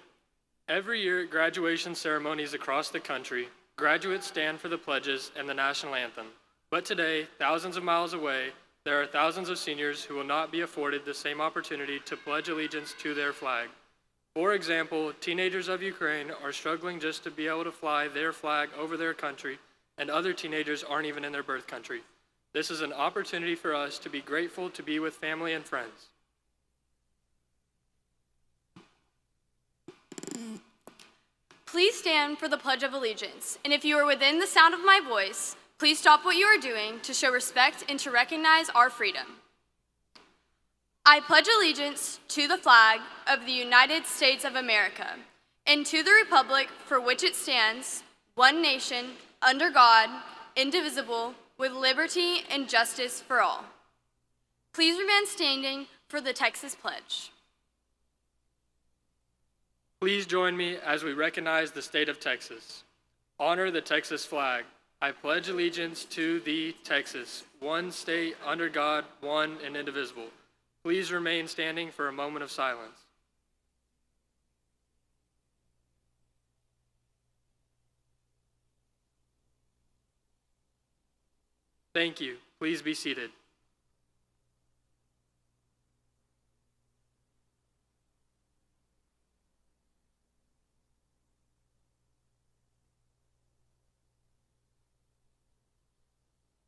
Every year at graduation ceremonies across the country, graduates stand for the pledges and the national anthem. But today, thousands of miles away, there are thousands of seniors who will not be afforded the same opportunity to pledge allegiance to their flag. For example, teenagers of Ukraine are struggling just to be able to fly their flag over their country, and other teenagers aren't even in their birth country. This is an opportunity for us to be grateful to be with family and friends. Please stand for the Pledge of Allegiance, and if you are within the sound of my voice, please stop what you are doing to show respect and to recognize our freedom. I pledge allegiance to the flag of the United States of America and to the republic for which it stands, one nation, under God, indivisible, with liberty and justice for all. Please remain standing for the Texas Pledge. Please join me as we recognize the state of Texas. Honor the Texas flag. I pledge allegiance to thee, Texas, one state under God, one and indivisible. Please remain standing for a moment of silence. Thank you. Please be seated.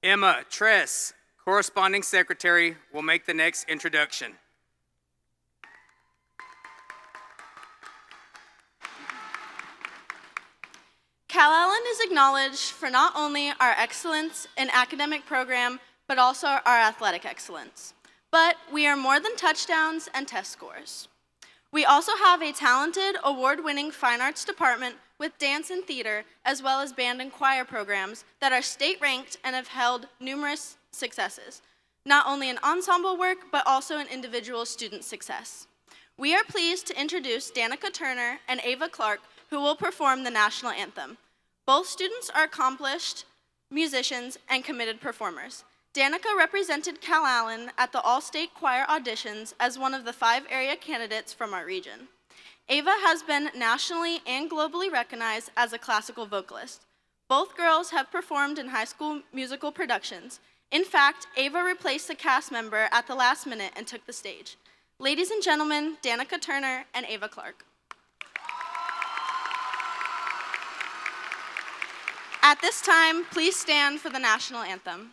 Emma Tress, Corresponding Secretary, will make the next introduction. Calallen is acknowledged for not only our excellence in academic program, but also our athletic excellence. But we are more than touchdowns and test scores. We also have a talented, award-winning fine arts department with dance and theater, as well as band and choir programs that are state-ranked and have held numerous successes, not only in ensemble work, but also in individual student success. We are pleased to introduce Danica Turner and Ava Clark, who will perform the national anthem. Both students are accomplished musicians and committed performers. Danica represented Calallen at the All-State Choir auditions as one of the 5 area candidates from our region. Ava has been nationally and globally recognized as a classical vocalist. Both girls have performed in high school musical productions. In fact, Ava replaced a cast member at the last minute and took the stage. Ladies and gentlemen, Danica Turner and Ava Clark. At this time, please stand for the national anthem.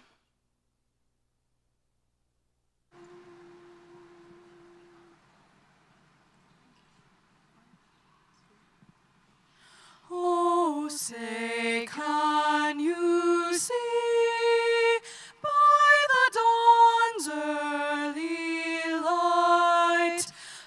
Oh, say, can you see by the dawn's early light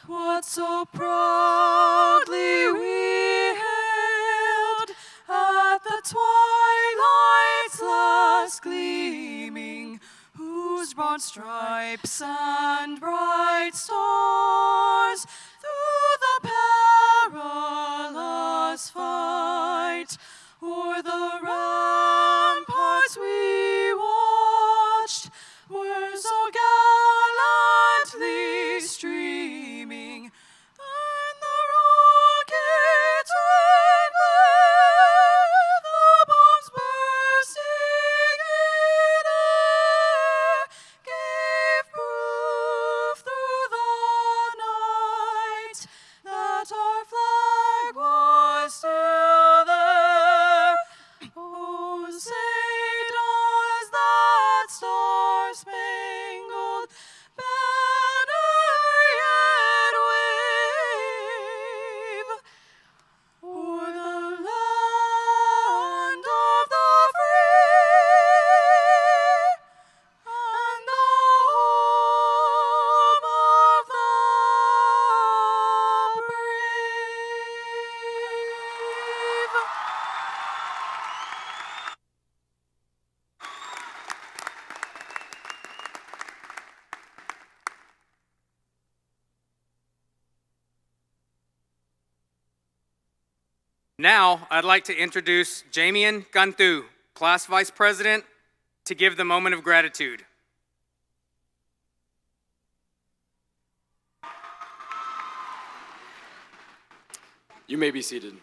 what so proudly we hailed at the twilight's last gleaming, whose broad stripes and bright stars through the perilous fight o'er the ramparts we watched were so gallantly streaming, and the rockets red glare, the bombs bursting in air, gave proof through the night that our flag was still there. Oh, say does that star-spangled banner yet wave o'er the land of the free and the home of the brave? Now, I'd like to introduce Jamian Gantu, Class Vice President, to give the moment of gratitude. You may be seated.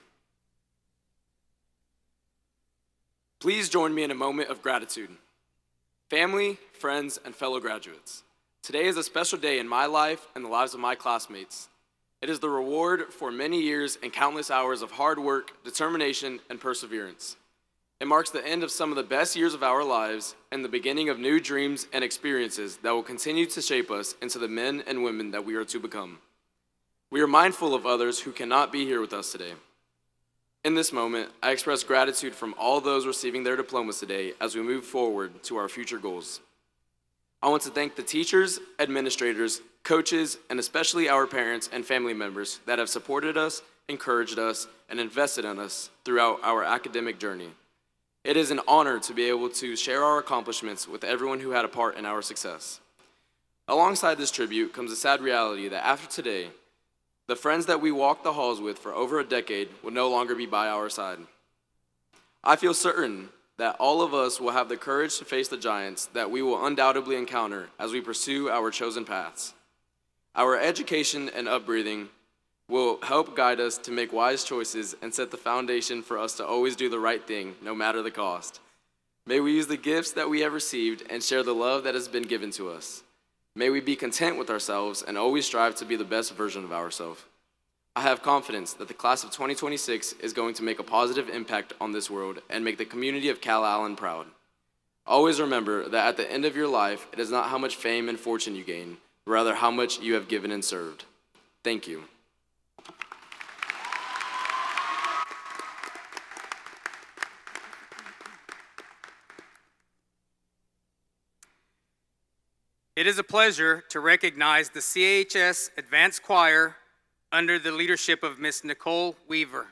Please join me in a moment of gratitude. Family, friends, and fellow graduates, today is a special day in my life and the lives of my classmates. It is the reward for many years and countless hours of hard work, determination, and perseverance. It marks the end of some of the best years of our lives and the beginning of new dreams and experiences that will continue to shape us into the men and women that we are to become. We are mindful of others who cannot be here with us today. In this moment, I express gratitude from all those receiving their diplomas today as we move forward to our future goals. I want to thank the teachers, administrators, coaches, and especially our parents and family members that have supported us, encouraged us, and invested in us throughout our academic journey. It is an honor to be able to share our accomplishments with everyone who had a part in our success. Alongside this tribute comes the sad reality that after today, the friends that we walked the halls with for over a decade will no longer be by our side. I feel certain that all of us will have the courage to face the giants that we will undoubtedly encounter as we pursue our chosen paths. Our education and upbringing will help guide us to make wise choices and set the foundation for us to always do the right thing, no matter the cost. May we use the gifts that we have received and share the love that has been given to us. May we be content with ourselves and always strive to be the best version of ourselves. I have confidence that the class of 2026 is going to make a positive impact on this world and make the community of Calallen proud. Always remember that at the end of your life, it is not how much fame and fortune you gain, but rather how much you have given and served. Thank you. It is a pleasure to recognize the CHS Advanced Choir under the leadership of Miss Nicole Weaver.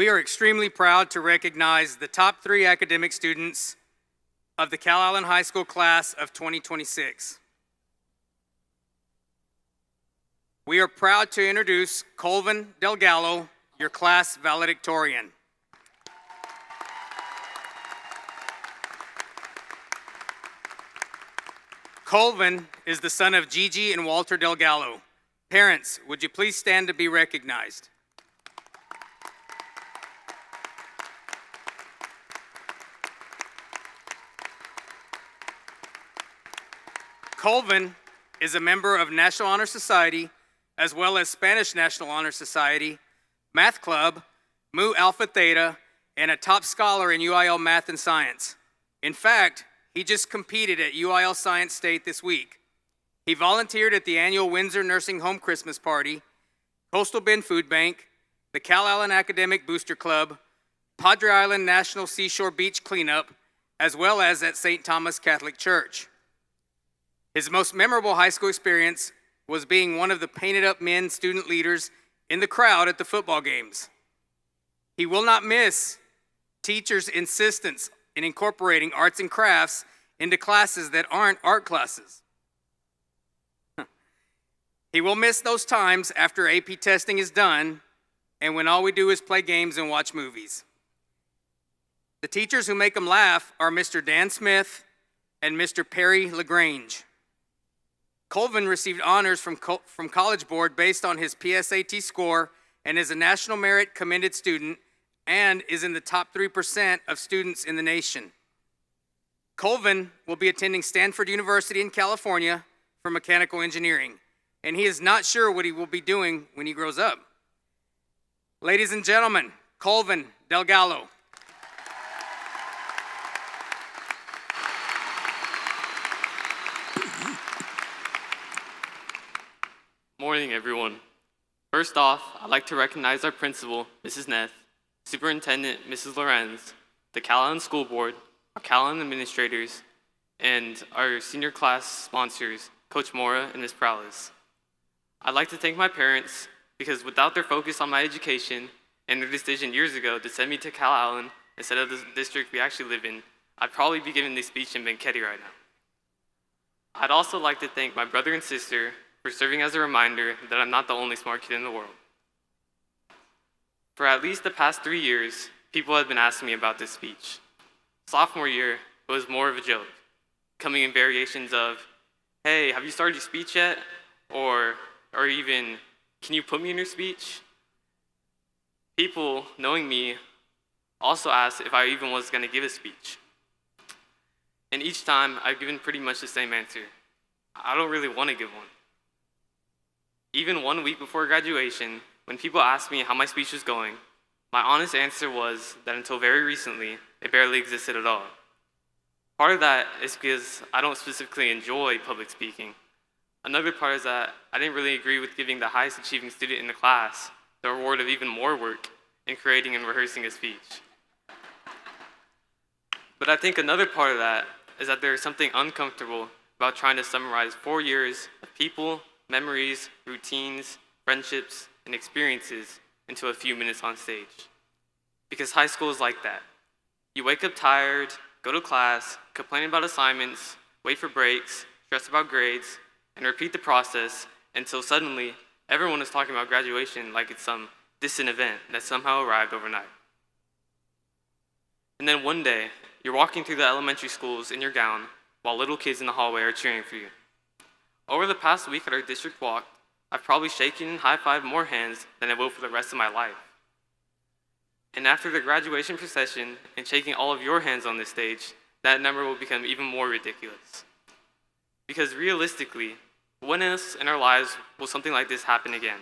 We are extremely proud to recognize the top 3 academic students of the Calallen High School class of 2026. We are proud to introduce Colvin Delgallo, your class valedictorian. Colvin is the son of Gigi and Walter Delgallo. Parents, would you please stand to be recognized? Colvin is a member of National Honor Society, as well as Spanish National Honor Society, Math Club, Mu Alpha Theta, and a top scholar in UIL Math and Science. In fact, he just competed at UIL Science State this week. He volunteered at the annual Windsor Nursing Home Christmas Party, Coastal Bend Food Bank, the Calallen Academic Booster Club, Padre Island National Seashore Beach Cleanup, as well as at St. Thomas Catholic Church. His most memorable high school experience was being one of the painted up men student leaders in the crowd at the football games. He will not miss teachers' insistence in incorporating arts and crafts into classes that aren't art classes. He will miss those times after AP testing is done and when all we do is play games and watch movies. The teachers who make him laugh are Mr. Dan Smith and Mr. Perry LaGrange. Colvin received honors from College Board based on his PSAT score and is a National Merit Commended Student and is in the top 3% of students in the nation. Colvin will be attending Stanford University in California for mechanical engineering, and he is not sure what he will be doing when he grows up. Ladies and gentlemen, Colvin Delgado. Morning, everyone. First off, I'd like to recognize our principal, Mrs. Neff, Superintendent, Mrs. Lorenz, the Calallen School Board, our Calallen administrators, and our senior class sponsors, Coach Mora and Ms. Prowlis. I'd like to thank my parents because without their focus on my education and their decision years ago to send me to Calallen instead of the district we actually live in, I'd probably be giving this speech in Benketti right now. I'd also like to thank my brother and sister for serving as a reminder that I'm not the only smart kid in the world. For at least the past 3 years, people have been asking me about this speech. Sophomore year, it was more of a joke, coming in variations of, hey, have you started your speech yet? Or even, can you put me in your speech? People, knowing me, also asked if I even was gonna give a speech. And each time, I've given pretty much the same answer. I don't really wanna give one. Even 1 week before graduation, when people asked me how my speech was going, my honest answer was that until very recently, it barely existed at all. Part of that is because I don't specifically enjoy public speaking. Another part is that I didn't really agree with giving the highest achieving student in the class the reward of even more work in creating and rehearsing a speech. But I think another part of that is that there is something uncomfortable about trying to summarize 4 years of people, memories, routines, friendships, and experiences into a few minutes on stage. Because high school is like that. You wake up tired, go to class, complain about assignments, wait for breaks, stress about grades, and repeat the process until suddenly everyone is talking about graduation like it's some distant event that somehow arrived overnight. And then one day, you're walking through the elementary schools in your gown while little kids in the hallway are cheering for you. Over the past week at our district walk, I've probably shaken and high-fived more hands than I will for the rest of my life. And after the graduation procession and shaking all of your hands on this stage, that number will become even more ridiculous. Because realistically, when else in our lives will something like this happen again?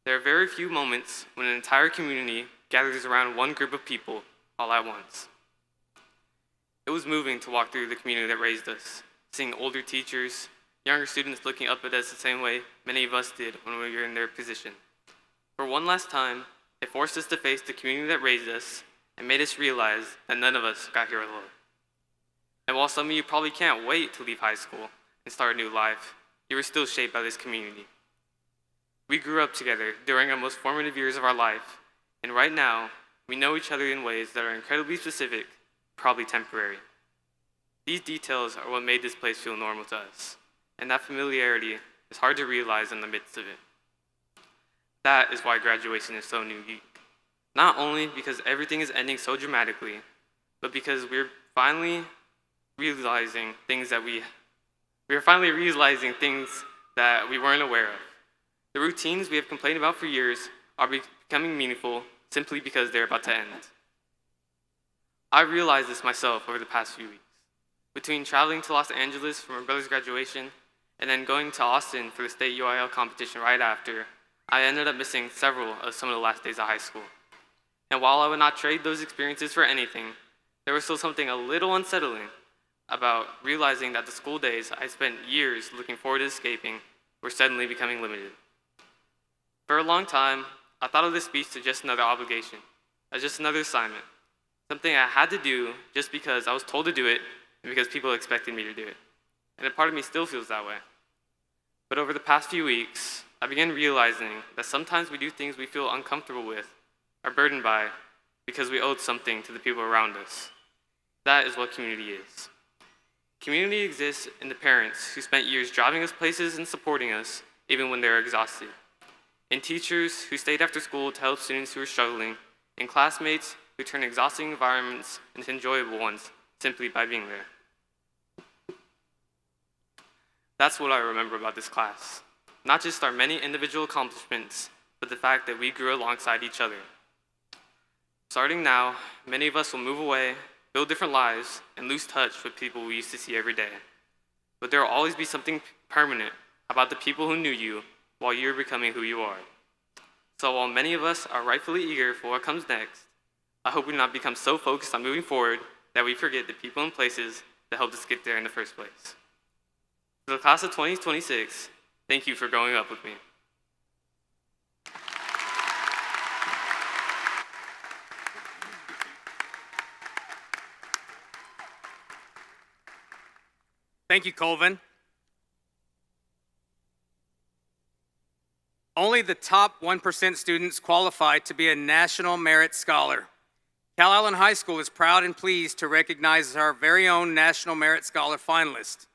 There are very few moments when an entire community gathers around one group of people all at once. It was moving to walk through the community that raised us, seeing older teachers, younger students looking up at us the same way many of us did when we were in their position. For one last time, it forced us to face the community that raised us and made us realize that none of us got here alone. And while some of you probably can't wait to leave high school and start a new life, you were still shaped by this community. We grew up together during our most formative years of our life, and right now, we know each other in ways that are incredibly specific, probably temporary. These details are what made this place feel normal to us, and that familiarity is hard to realize in the midst of it. That is why graduation is so unique. Not only because everything is ending so dramatically, but because we're finally realizing things that we weren't aware of. The routines we have complained about for years are becoming meaningful simply because they're about to end. I realized this myself over the past few weeks. Between traveling to Los Angeles for my brother's graduation and then going to Austin for the state UIL competition right after, I ended up missing several of some of the last days of high school. And while I would not trade those experiences for anything, there was still something a little unsettling about realizing that the school days I spent years looking forward to escaping were suddenly becoming limited. For a long time, I thought of this speech as just another obligation, as just another assignment, something I had to do just because I was told to do it and because people expected me to do it. And a part of me still feels that way. But over the past few weeks, I began realizing that sometimes we do things we feel uncomfortable with, are burdened by, because we owed something to the people around us. That is what community is. Community exists in the parents who spent years driving us places and supporting us, even when they were exhausted. In teachers who stayed after school to help students who were struggling, and classmates who turned exhausting environments into enjoyable ones simply by being there. That's what I remember about this class. Not just our many individual accomplishments, but the fact that we grew alongside each other. Starting now, many of us will move away, build different lives, and lose touch with people we used to see every day. But there will always be something permanent about the people who knew you while you're becoming who you are. So while many of us are rightfully eager for what comes next, I hope we do not become so focused on moving forward that we forget the people and places that helped us get there in the first place. For the class of 2026, thank you for growing up with me. Thank you, Colvin. Only the top 1% students qualify to be a National Merit Scholar. Calallen High School is proud and pleased to recognize our very own National Merit Scholar finalist.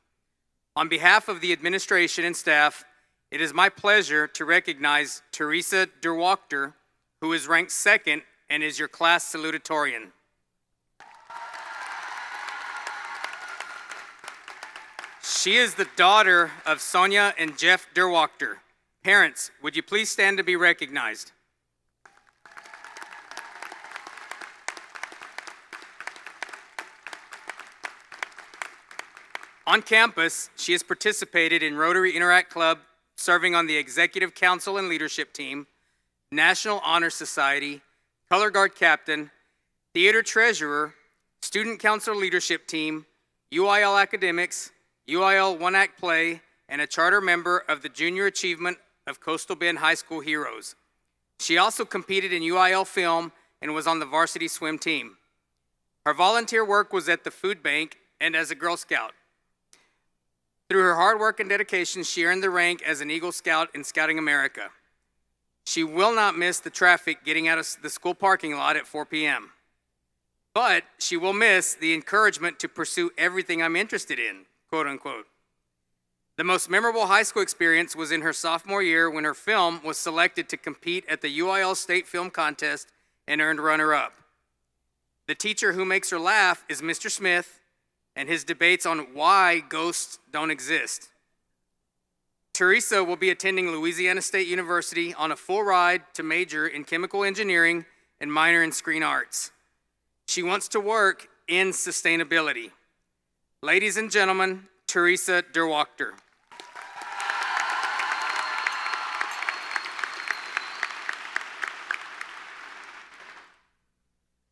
On behalf of the administration and staff, it is my pleasure to recognize Teresa Derwachter, who is ranked second and is your class salutatorian. She is the daughter of Sonia and Jeff Derwachter. Parents, would you please stand to be recognized? On campus, she has participated in Rotary Interact Club, serving on the Executive Council and Leadership Team, National Honor Society, Color Guard Captain, Theater Treasurer, Student Council Leadership Team, UIL Academics, UIL One Act Play, and a charter member of the Junior Achievement of Coastal Bend High School Heroes. She also competed in UIL Film and was on the varsity swim team. Her volunteer work was at the food bank and as a Girl Scout. Through her hard work and dedication, she earned the rank as an Eagle Scout in Scouting America. She will not miss the traffic getting out of the school parking lot at 4 p.m. But she will miss the encouragement to pursue everything I'm interested in, quote unquote. The most memorable high school experience was in her sophomore year when her film was selected to compete at the UIL State Film Contest and earned runner-up. The teacher who makes her laugh is Mr. Smith and his debates on why ghosts don't exist. Teresa will be attending Louisiana State University on a full ride to major in chemical engineering and minor in screen arts. She wants to work in sustainability. Ladies and gentlemen, Teresa Derwachter.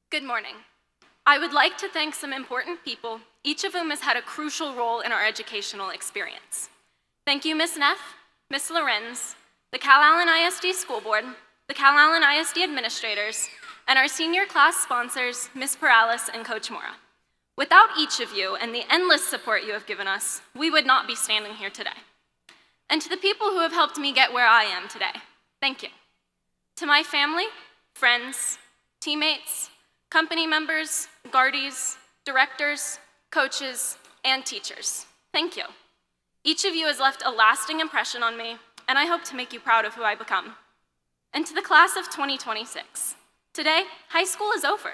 Good morning. I would like to thank some important people, each of whom has had a crucial role in our educational experience. Thank you, Ms. Neff, Ms. Lorenz, the Calallen ISD School Board, the Calallen ISD administrators, and our senior class sponsors, Ms. Perales and Coach Mora. Without each of you and the endless support you have given us, we would not be standing here today. And to the people who have helped me get where I am today, thank you. To my family, friends, teammates, company members, guardies, directors, coaches, and teachers, thank you. Each of you has left a lasting impression on me, and I hope to make you proud of who I become. And to the class of 2026, today, high school is over.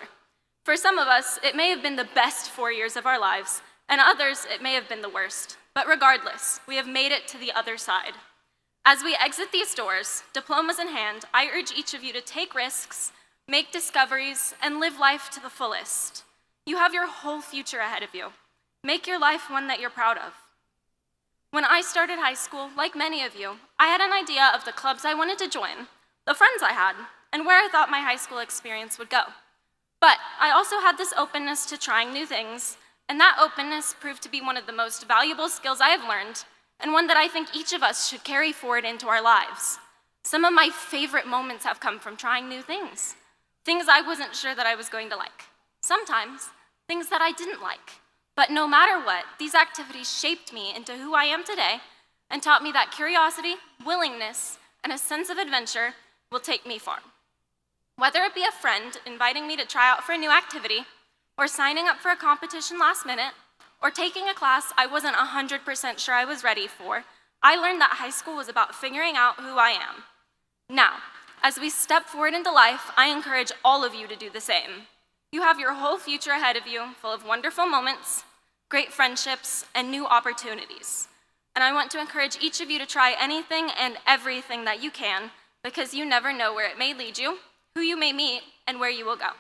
For some of us, it may have been the best 4 years of our lives, and others, it may have been the worst. But regardless, we have made it to the other side. As we exit these doors, diplomas in hand, I urge each of you to take risks, make discoveries, and live life to the fullest. You have your whole future ahead of you. Make your life one that you're proud of. When I started high school, like many of you, I had an idea of the clubs I wanted to join, the friends I had, and where I thought my high school experience would go. But I also had this openness to trying new things And that openness proved to be one of the most valuable skills I have learned, and one that I think each of us should carry forward into our lives. Some of my favorite moments have come from trying new things I wasn't sure that I was going to like. Sometimes, things that I didn't like. But no matter what, these activities shaped me into who I am today and taught me that curiosity, willingness, and a sense of adventure will take me far. Whether it be a friend inviting me to try out for a new activity, or signing up for a competition last minute, or taking a class I wasn't 100% sure I was ready for, I learned that high school was about figuring out who I am. Now, as we step forward into life, I encourage all of you to do the same. You have your whole future ahead of you, full of wonderful moments, great friendships, and new opportunities. And I want to encourage each of you to try anything and everything that you can, because you never know where it may lead you, who you may meet, and where you will go.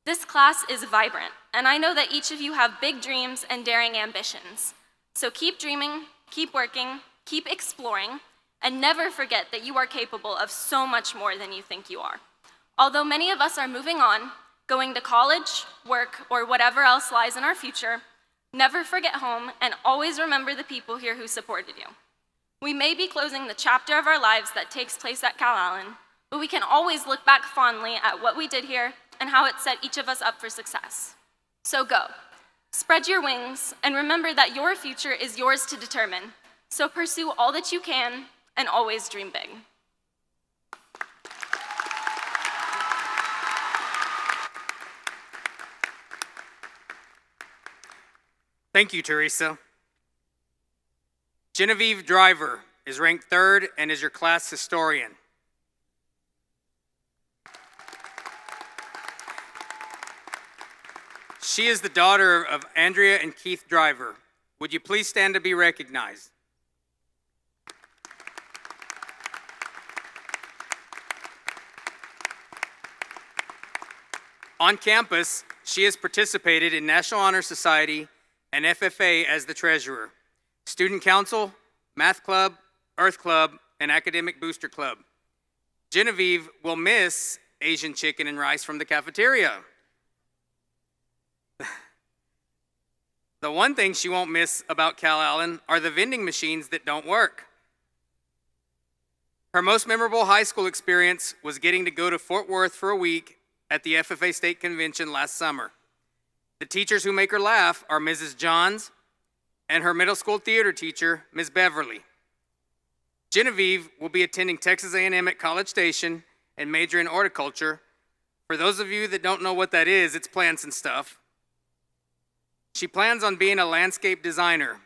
This class is vibrant, and I know that each of you have big dreams and daring ambitions. So keep dreaming, keep working, keep exploring, and never forget that you are capable of so much more than you think you are. Although many of us are moving on, going to college, work, or whatever else lies in our future, never forget home and always remember the people here who supported you. We may be closing the chapter of our lives that takes place at Calallen, but we can always look back fondly at what we did here and how it set each of us up for success. So go, spread your wings, and remember that your future is yours to determine. So pursue all that you can and always dream big. Thank you, Teresa. Genevieve Driver is ranked 3rd and is your class historian. She is the daughter of Andrea and Keith Driver. Would you please stand to be recognized? On campus, she has participated in National Honor Society and FFA as the treasurer, Student Council, Math Club, Earth Club, and Academic Booster Club. Genevieve will miss Asian chicken and rice from the cafeteria. The one thing she won't miss about Calallen are the vending machines that don't work. Her most memorable high school experience was getting to go to Fort Worth for a week at the FFA State Convention last summer. The teachers who make her laugh are Mrs. Johns and her middle school theater teacher, Ms. Beverly. Genevieve will be attending Texas A&M at College Station and major in horticulture. For those of you that don't know what that is, it's plants and stuff. She plans on being a landscape designer.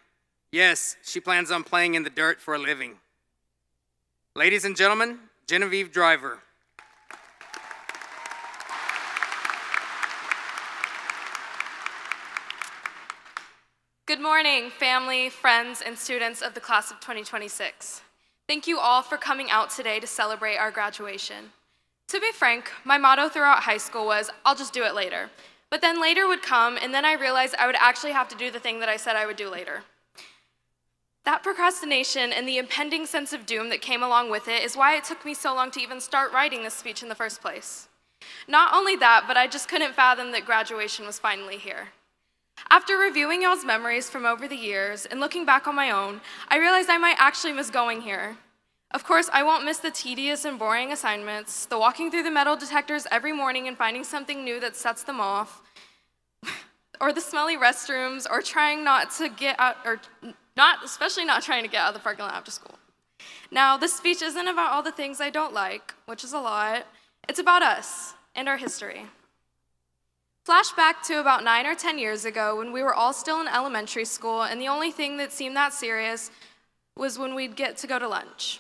Yes, she plans on playing in the dirt for a living. Ladies and gentlemen, Genevieve Driver. Good morning, family, friends, and students of the class of 2026. Thank you all for coming out today to celebrate our graduation. To be frank, my motto throughout high school was, I'll just do it later. But then later would come, and then I realized I would actually have to do the thing that I said I would do later. That procrastination and the impending sense of doom that came along with it is why it took me so long to even start writing this speech in the first place. Not only that, but I just couldn't fathom that graduation was finally here. After reviewing y'all's memories from over the years and looking back on my own, I realized I might actually miss going here. Of course, I won't miss the tedious and boring assignments, the walking through the metal detectors every morning and finding something new that sets them off, or the smelly restrooms, or trying not to get out, or especially not trying to get out of the parking lot after school. Now, this speech isn't about all the things I don't like, which is a lot. It's about us and our history. Flashback to about 9 or 10 years ago when we were all still in elementary school, and the only thing that seemed that serious was when we'd get to go to lunch.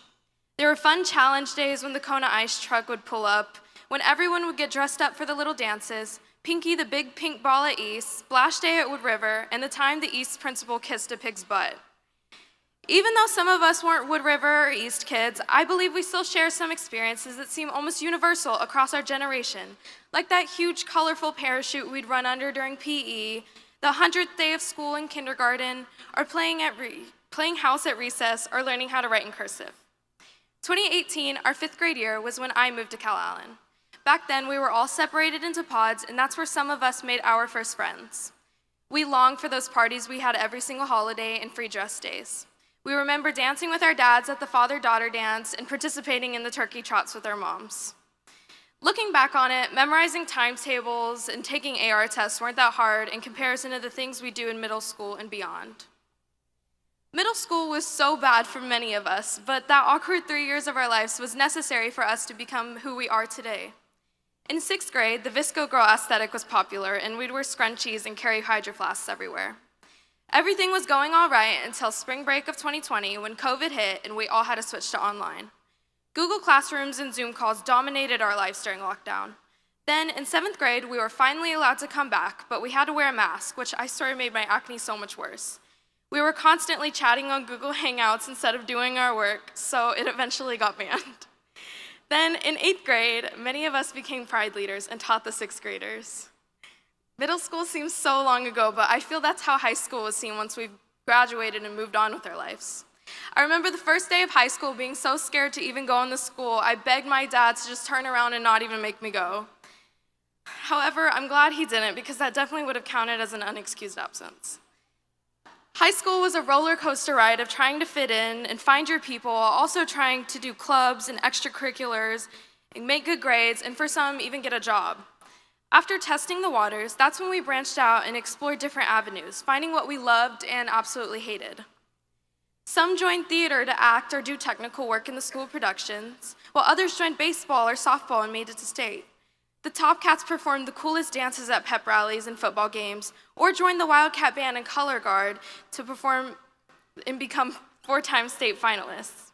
There were fun challenge days when the Kona ice truck would pull up, when everyone would get dressed up for the little dances, Pinky the big pink ball at East, Splash Day at Wood River, and the time the East principal kissed a pig's butt. Even though some of us weren't Wood River or East kids, I believe we still share some experiences that seem almost universal across our generation, like that huge colorful parachute we'd run under during PE, the 100th day of school in kindergarten, or playing house at recess, or learning how to write in cursive. 2018, our 5th grade year, was when I moved to Calallen. Back then, we were all separated into pods, and that's where some of us made our first friends. We long for those parties we had every single holiday and free dress days. We remember dancing with our dads at the father-daughter dance and participating in the turkey trots with our moms. Looking back on it, memorizing timetables and taking AR tests weren't that hard in comparison to the things we do in middle school and beyond. Middle school was so bad for many of us, but that awkward 3 years of our lives was necessary for us to become who we are today. In 6th grade, the Visco Girl aesthetic was popular, and we'd wear scrunchies and carry hydro flasks everywhere. Everything was going all right until spring break of 2020 when COVID hit and we all had to switch to online. Google Classrooms and Zoom calls dominated our lives during lockdown. Then, in 7th grade, we were finally allowed to come back, but we had to wear a mask, which I swear made my acne so much worse. We were constantly chatting on Google Hangouts instead of doing our work, so it eventually got banned. Then, in 8th grade, many of us became Pride leaders and taught the 6th graders. Middle school seems so long ago, but I feel that's how high school was seen once we graduated and moved on with our lives. I remember the first day of high school being so scared to even go in the school, I begged my dad to just turn around and not even make me go. However, I'm glad he didn't because that definitely would have counted as an unexcused absence. High school was a roller coaster ride of trying to fit in and find your people, while also trying to do clubs and extracurriculars, and make good grades, and for some, even get a job. After testing the waters, that's when we branched out and explored different avenues, finding what we loved and absolutely hated. Some joined theater to act or do technical work in the school productions, while others joined baseball or softball and made it to state. The Top Cats performed the coolest dances at pep rallies and football games, or joined the Wildcat Band and Color Guard to perform and become 4-time state finalists.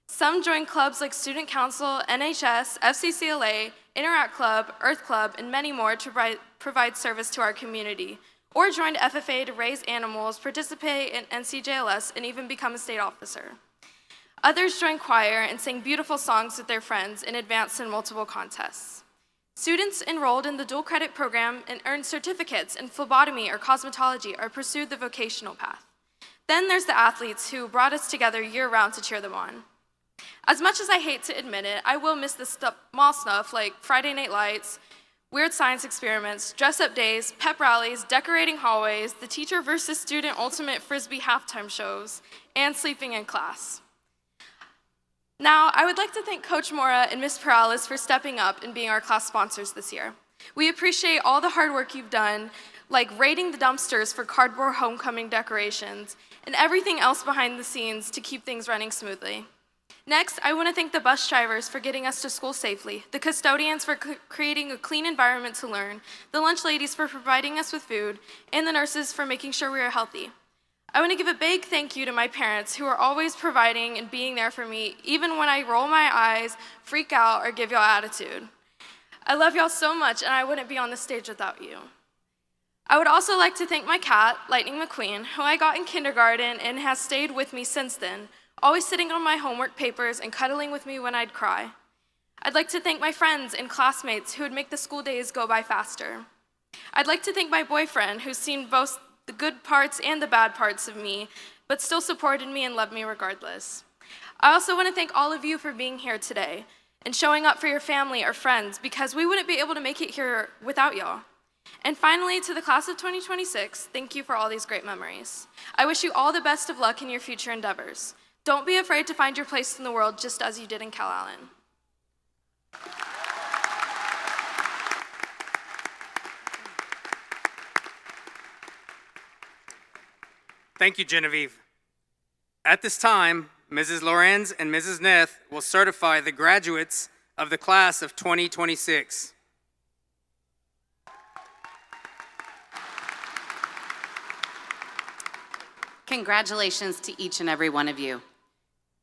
Some joined clubs like Student Council, NHS, FCCLA, Interact Club, Earth Club, and many more to provide service to our community, or joined FFA to raise animals, participate in NCJLS, and even become a state officer. Others joined choir and sang beautiful songs with their friends and advanced in multiple contests. Students enrolled in the dual credit program and earned certificates in phlebotomy or cosmetology or pursued the vocational path. Then there's the athletes who brought us together year-round to cheer them on. As much as I hate to admit it, I will miss the small stuff like Friday night lights, weird science experiments, dress-up days, pep rallies, decorating hallways, the teacher versus student ultimate frisbee halftime shows, and sleeping in class. Now, I would like to thank Coach Mora and Ms. Perales for stepping up and being our class sponsors this year. We appreciate all the hard work you've done, like raiding the dumpsters for cardboard homecoming decorations, and everything else behind the scenes to keep things running smoothly. Next, I want to thank the bus drivers for getting us to school safely, the custodians for creating a clean environment to learn, the lunch ladies for providing us with food, and the nurses for making sure we are healthy. I want to give a big thank you to my parents who are always providing and being there for me, even when I roll my eyes, freak out, or give y'all attitude. I love y'all so much, and I wouldn't be on this stage without you. I would also like to thank my cat, Lightning McQueen, who I got in kindergarten and has stayed with me since then, always sitting on my homework papers and cuddling with me when I'd cry. I'd like to thank my friends and classmates who would make the school days go by faster. I'd like to thank my boyfriend, who's seen both the good parts and the bad parts of me, but still supported me and loved me regardless. I also want to thank all of you for being here today and showing up for your family or friends, because we wouldn't be able to make it here without y'all. And finally, to the class of 2026, thank you for all these great memories. I wish you all the best of luck in your future endeavors. Don't be afraid to find your place in the world just as you did in Calallen. Thank you, Genevieve. At this time, Mrs. Lorenz and Mrs. Neff will certify the graduates of the class of 2026. Congratulations to each and every one of you.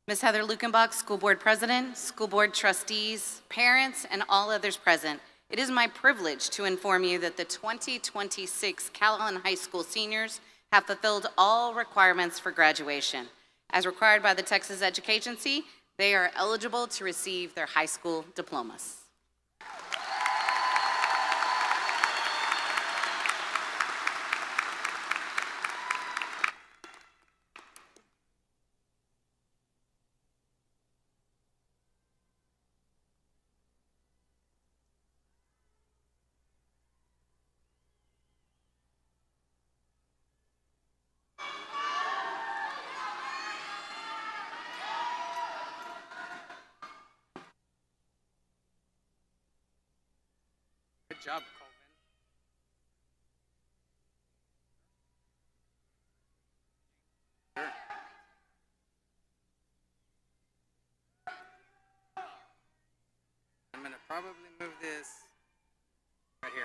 Ms. Heather Lukenbach, School Board President, School Board Trustees, parents, and all others present, it is my privilege to inform you that the 2026 Calallen High School seniors have fulfilled all requirements for graduation. As required by the Texas Education Agency, they are eligible to receive their high school diplomas. job, Colvin. Sure. I'm gonna probably move this right here.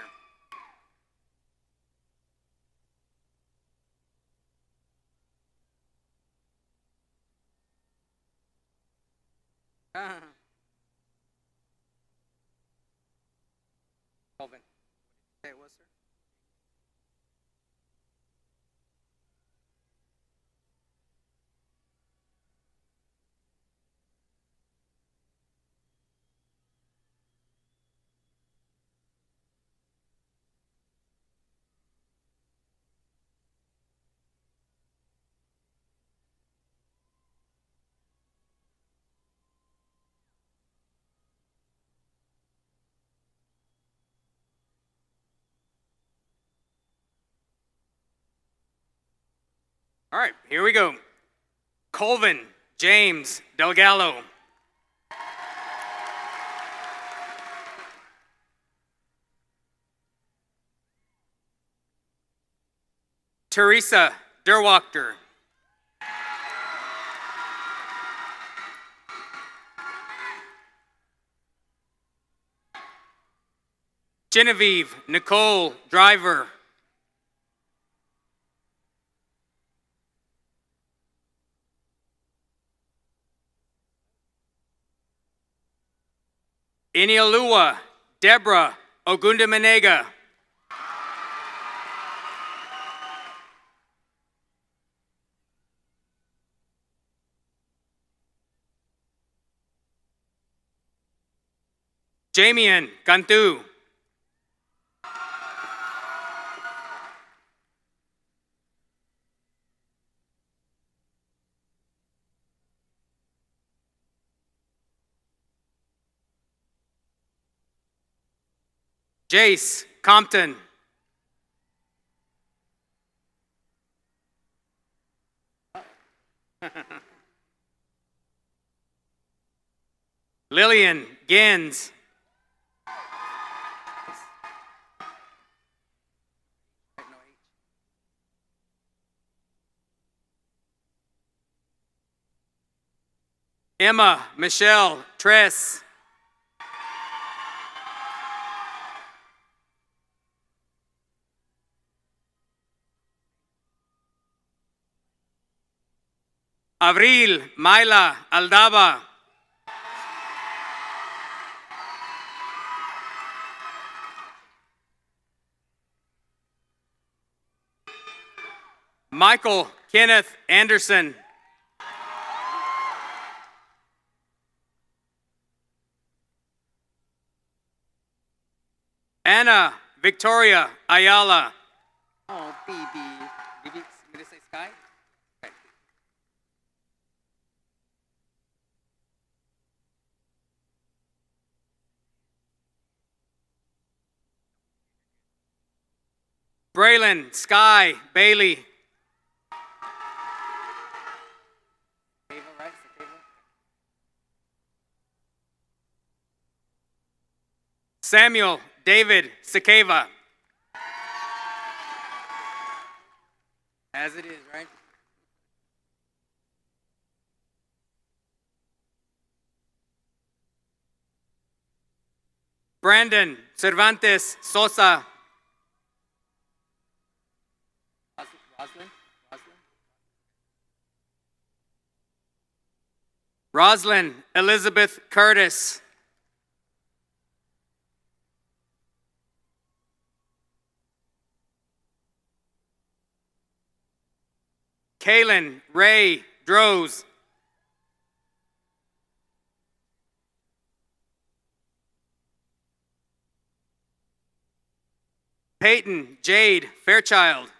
Colvin, what did you say it was, sir? All right, here we go. Colvin James Delgallo. Teresa Derwachter. Genevieve Nicole Driver. Iniolua Deborah Ogundemenega. Jamian Cantu. Jace Compton. Lillian Gins. Emma Michelle Tress. Avril Myla Aldaba. Michael Kenneth Anderson. Anna Victoria Ayala. Oh, baby. Did you say Sky? Okay. Braylon Sky Bailey. Samuel David Sakeva. As it is, right? Brandon Cervantes Sosa. Roslyn Elizabeth Curtis. Kaylin Ray Droz. Peyton Jade Fairchild.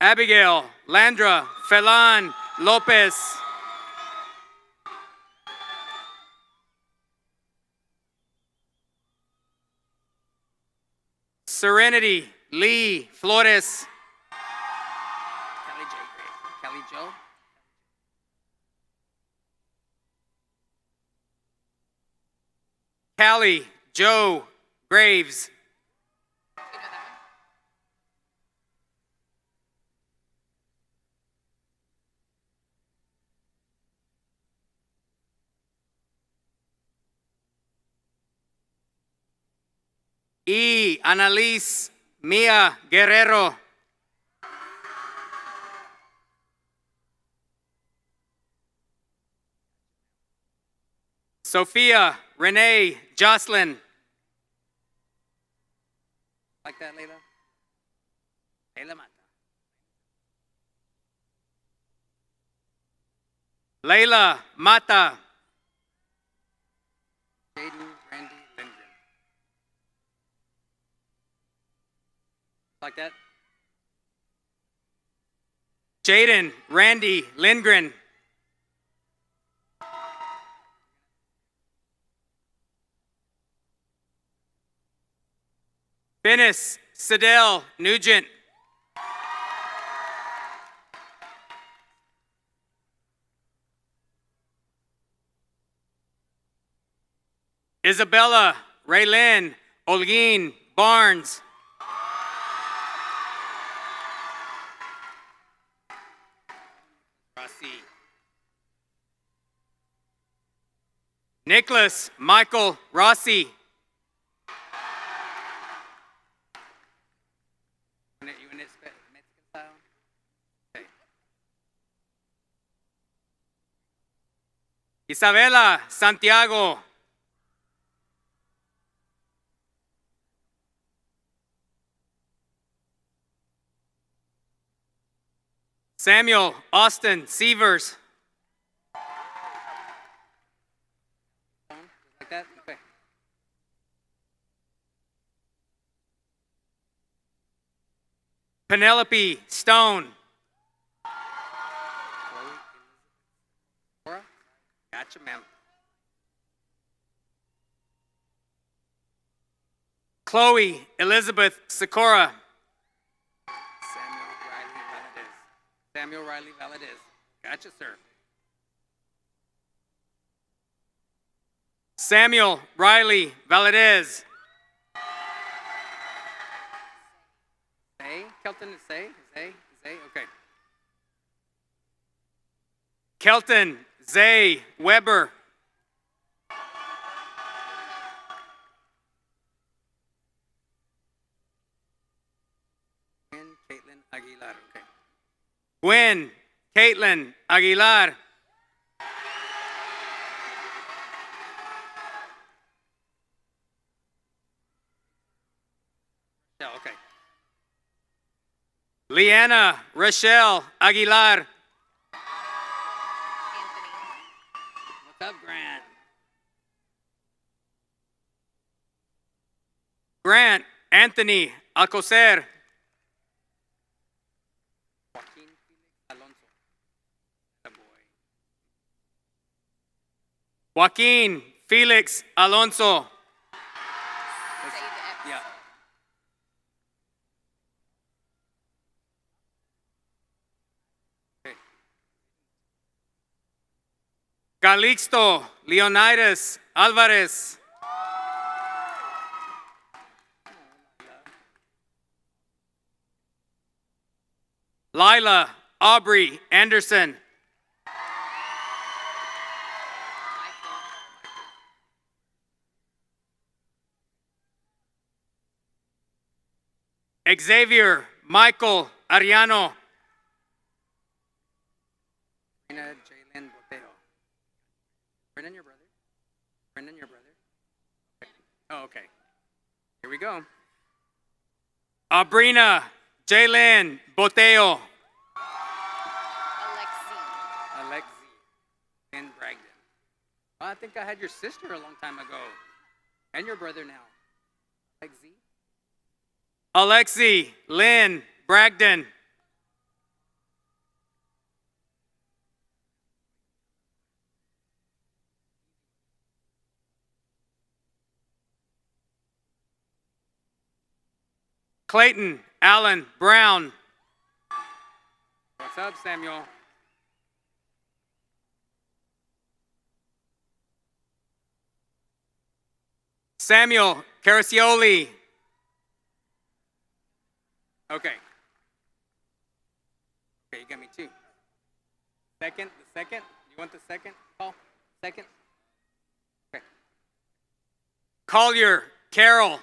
Abigail Landra Felan Lopez. Serenity Lee Flores. Callie Joe. Callie Joe Graves. Y Annalise Mia Guerrero. Sophia Renee Jocelyn. Like that, Layla? Layla Mata. Layla Mata. Jaden Randy Lindgren. Like that? Jaden Randy Lindgren. Finis Sidell Nugent. Isabella Raylyn Olguin Barnes. Rossi. Nicholas Michael Rossi. Isabela Santiago. Samuel Austin Severs. Like that? Okay. Penelope Stone. Gotcha, ma'am. Chloe Elizabeth Sikora. Samuel Riley Valadez. Gotcha, sir. Samuel Riley Valadez. Say, Kelton is say, okay. Kelton Zay Weber. And Caitlin Aguilar, okay. Gwen Caitlin Aguilar. Yeah, okay. Leanna Rochelle Aguilar. What's up, Grant? Grant Anthony Alcocer. Joaquin Felix Alonso. That boy. Joaquin Felix Alonso. Yeah. Okay. Calixto Leonidas Alvarez. Lila Aubrey Anderson. Xavier Michael Ariano. Jalen Boteo. Brendan, your brother? Brendan, your brother? Okay. Oh, okay. Here we go. Abrina Jalen Boteo. Alexi. And Bragdon. Well, I think I had your sister a long time ago. And your brother now. Alexi Lynn Bragdon. Clayton Allen Brown. What's up, Samuel? Samuel Caricioli. Okay. Okay, you got me two. Second, the second. You want the second, Paul? Second? Okay. Collier Carol.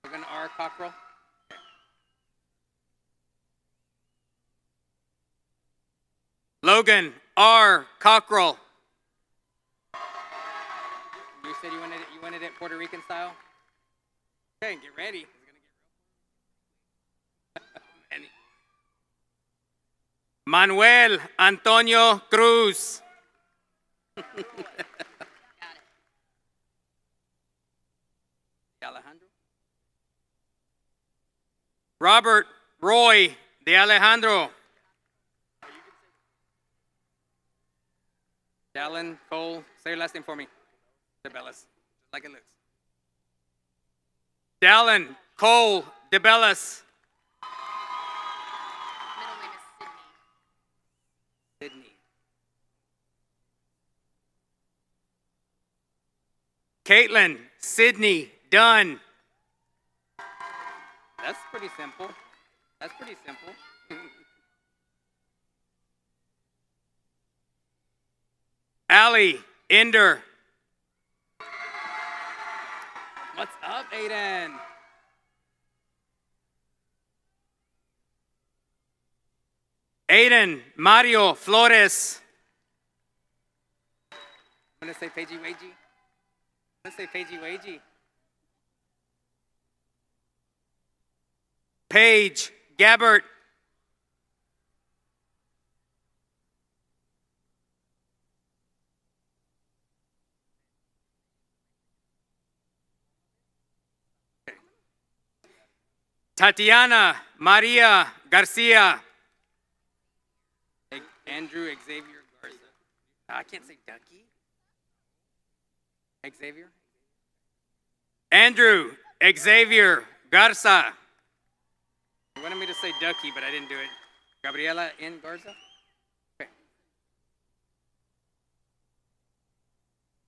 Logan R. Cockrell. Okay. Logan R. Cockrell. You said you wanted it Puerto Rican style? Okay, get ready. It's gonna get real. Manuel Antonio Cruz. Alejandro. Robert Roy de Alejandro. Dallin Cole. Say your last name for me. DeBellis. Like it looks. Dallin Cole DeBellis. Middle name is Sydney. Caitlin Sydney Dunn. That's pretty simple. That's pretty simple. Allie Ender. What's up, Aiden? Aiden Mario Flores. I'm gonna say Pagey Wagey. I'm gonna say Pagey Wagey. Paige Gabbert. Tatiana Maria Garcia. Andrew Xavier Garza. I can't say Ducky. Xavier? Andrew Xavier Garza. You wanted me to say Ducky, but I didn't do it. Gabriela N. Garza? Okay.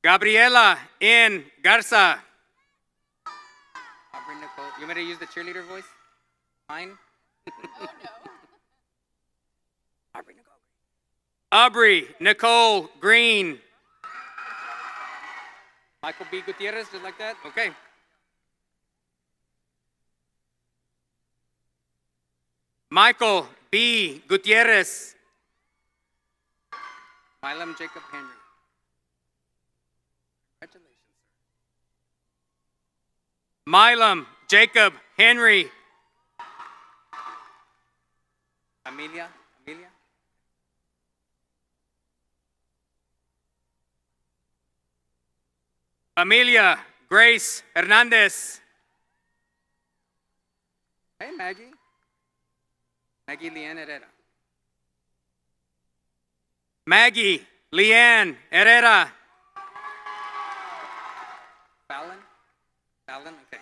Gabriela N. Garza. Aubrey Nicole. You want me to use the cheerleader voice? Mine? Oh, no. Aubrey Nicole. Aubrey Nicole Green. Michael B. Gutierrez, just like that? Okay. Michael B. Gutierrez. Milam Jacob Henry. Congratulations, sir. Milam Jacob Henry. Amelia. Amelia Grace Hernandez. Hey, Maggie. Maggie Leanne Herrera. Maggie Leanne Herrera. Fallon? Okay.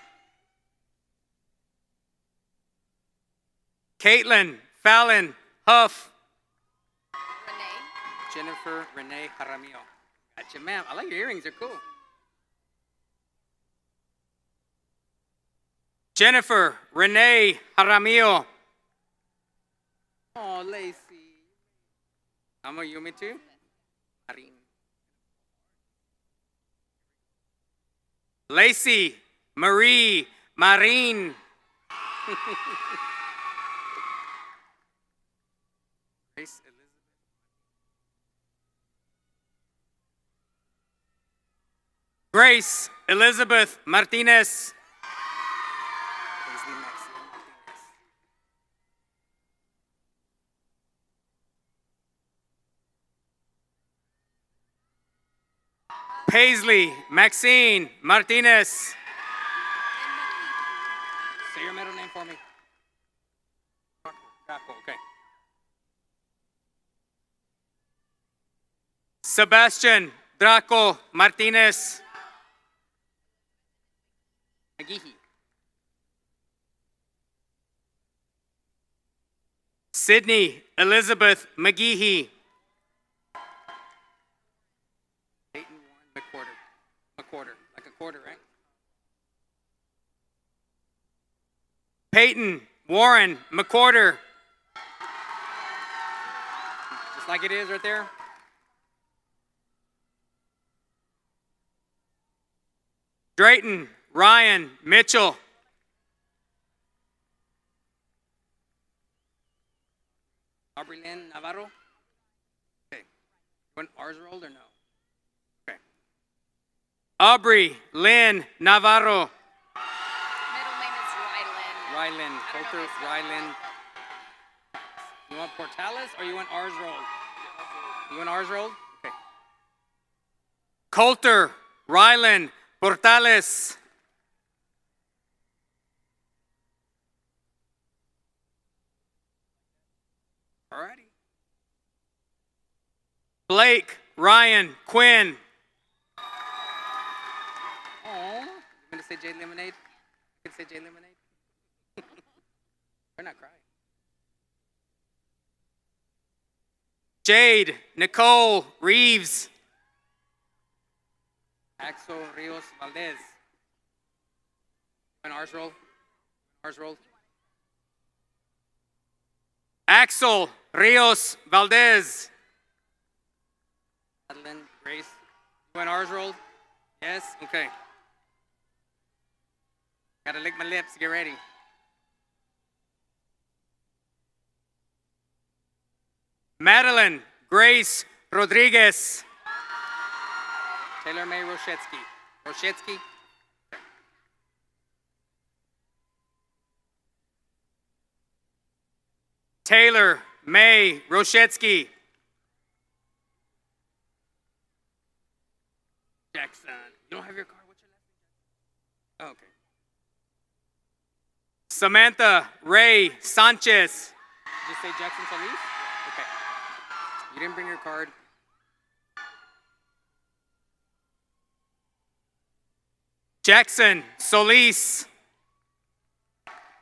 Caitlin Fallon Huff. Jennifer Renee Jaramillo. Gotcha, ma'am. I like your earrings. They're cool. Jennifer Renee Jaramillo. Oh, Lacey. Amo, you me too? Marin. Lacey Marie Marin. Grace Elizabeth. Grace Elizabeth Martinez. Paisley Maxine Martinez. Say your middle name for me. Okay. Sebastian Draco Martinez. McGeehee. Sydney Elizabeth McGeehee. quarter, like a quarter, right? Peyton Warren McQuarter. Just like it is right there. Drayton Ryan Mitchell. Aubrey Lynn Navarro. Okay. You want ours rolled or no? Okay. Aubrey Lynn Navarro. Middle name is Rylan. Rylan. Coulter Rylan. You want Portales or you want ours rolled? You want ours rolled? Okay. Coulter Rylan Portales. Alrighty. Blake Ryan Quinn. Oh, you gonna say J Lemonade? You can say J Lemonade. We're not crying. Jade Nicole Reeves. Axel Rios Valdez. And ours roll. Ours roll. Axel Rios Valdez. Madeline Grace. You want ours rolled? Yes? Okay. Gotta lick my lips. Get ready. Madeline Grace Rodriguez. Taylor May Roshetsky. Roshetsky. Taylor May Roshetsky. Jackson. You don't have your card? What's your last name? Oh, okay. Samantha Ray Sanchez. Did you say Jackson Solis? Okay. You didn't bring your card. Jackson Solis.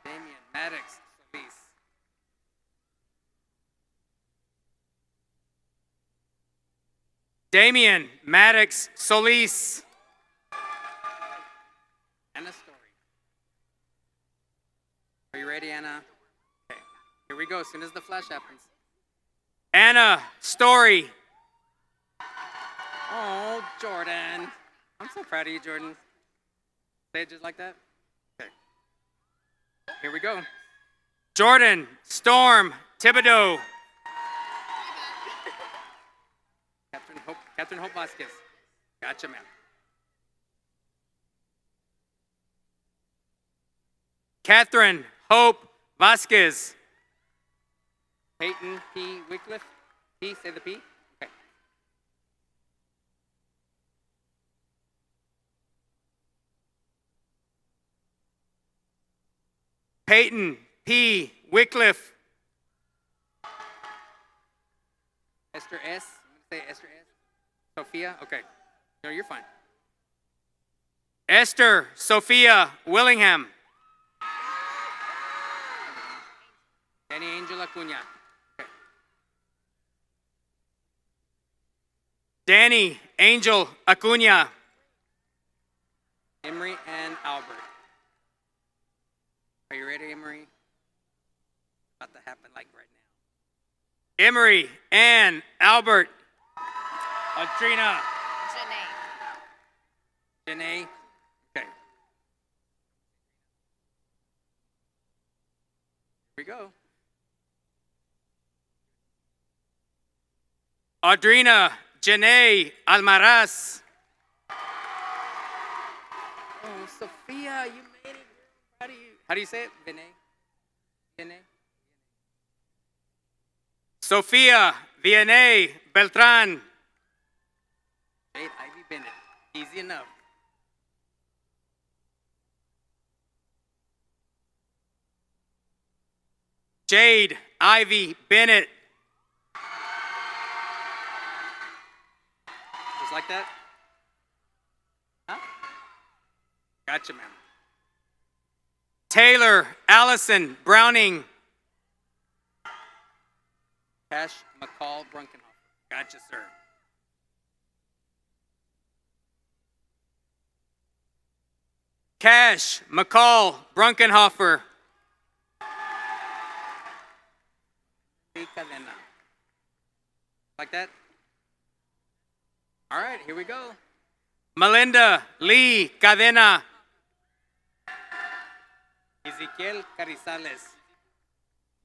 Damian Maddox Solis. Damian Maddox Solis. Anna Story. Are you ready, Anna? Okay. Here we go. As soon as the flash happens. Anna Story. Oh, Jordan. I'm so proud of you, Jordan. Say it just like that? Okay. Here we go. Jordan Storm Thibodeau. Catherine Hope Vasquez. Gotcha, ma'am. Catherine Hope Vasquez. Peyton P. Wycliffe. P, say the P. Okay. Peyton P. Wycliffe. Esther S. I'm going to say Esther S. Sophia? Okay. No, you're fine. Esther Sophia Willingham. Danny Angel Acuna. Okay. Danny Angel Acuna. Emery and Albert. Are you ready, Emery? About to happen like right now. Emery and Albert. Audrina. Janae. Okay. Here we go. Audrina Janae Almaraz. Oh, Sophia, you made it. How do you say it? Vianney? Sophia Vianney Beltran. Jade Ivy Bennett. Easy enough. Jade Ivy Bennett. Just like that? Huh? Gotcha, ma'am. Taylor Allison Browning. Cash McCall Brunkenhofer. Gotcha, sir. Cash McCall Brunkenhofer. Like that? All right, here we go. Melinda Lee Cadena. Ezequiel Carizales.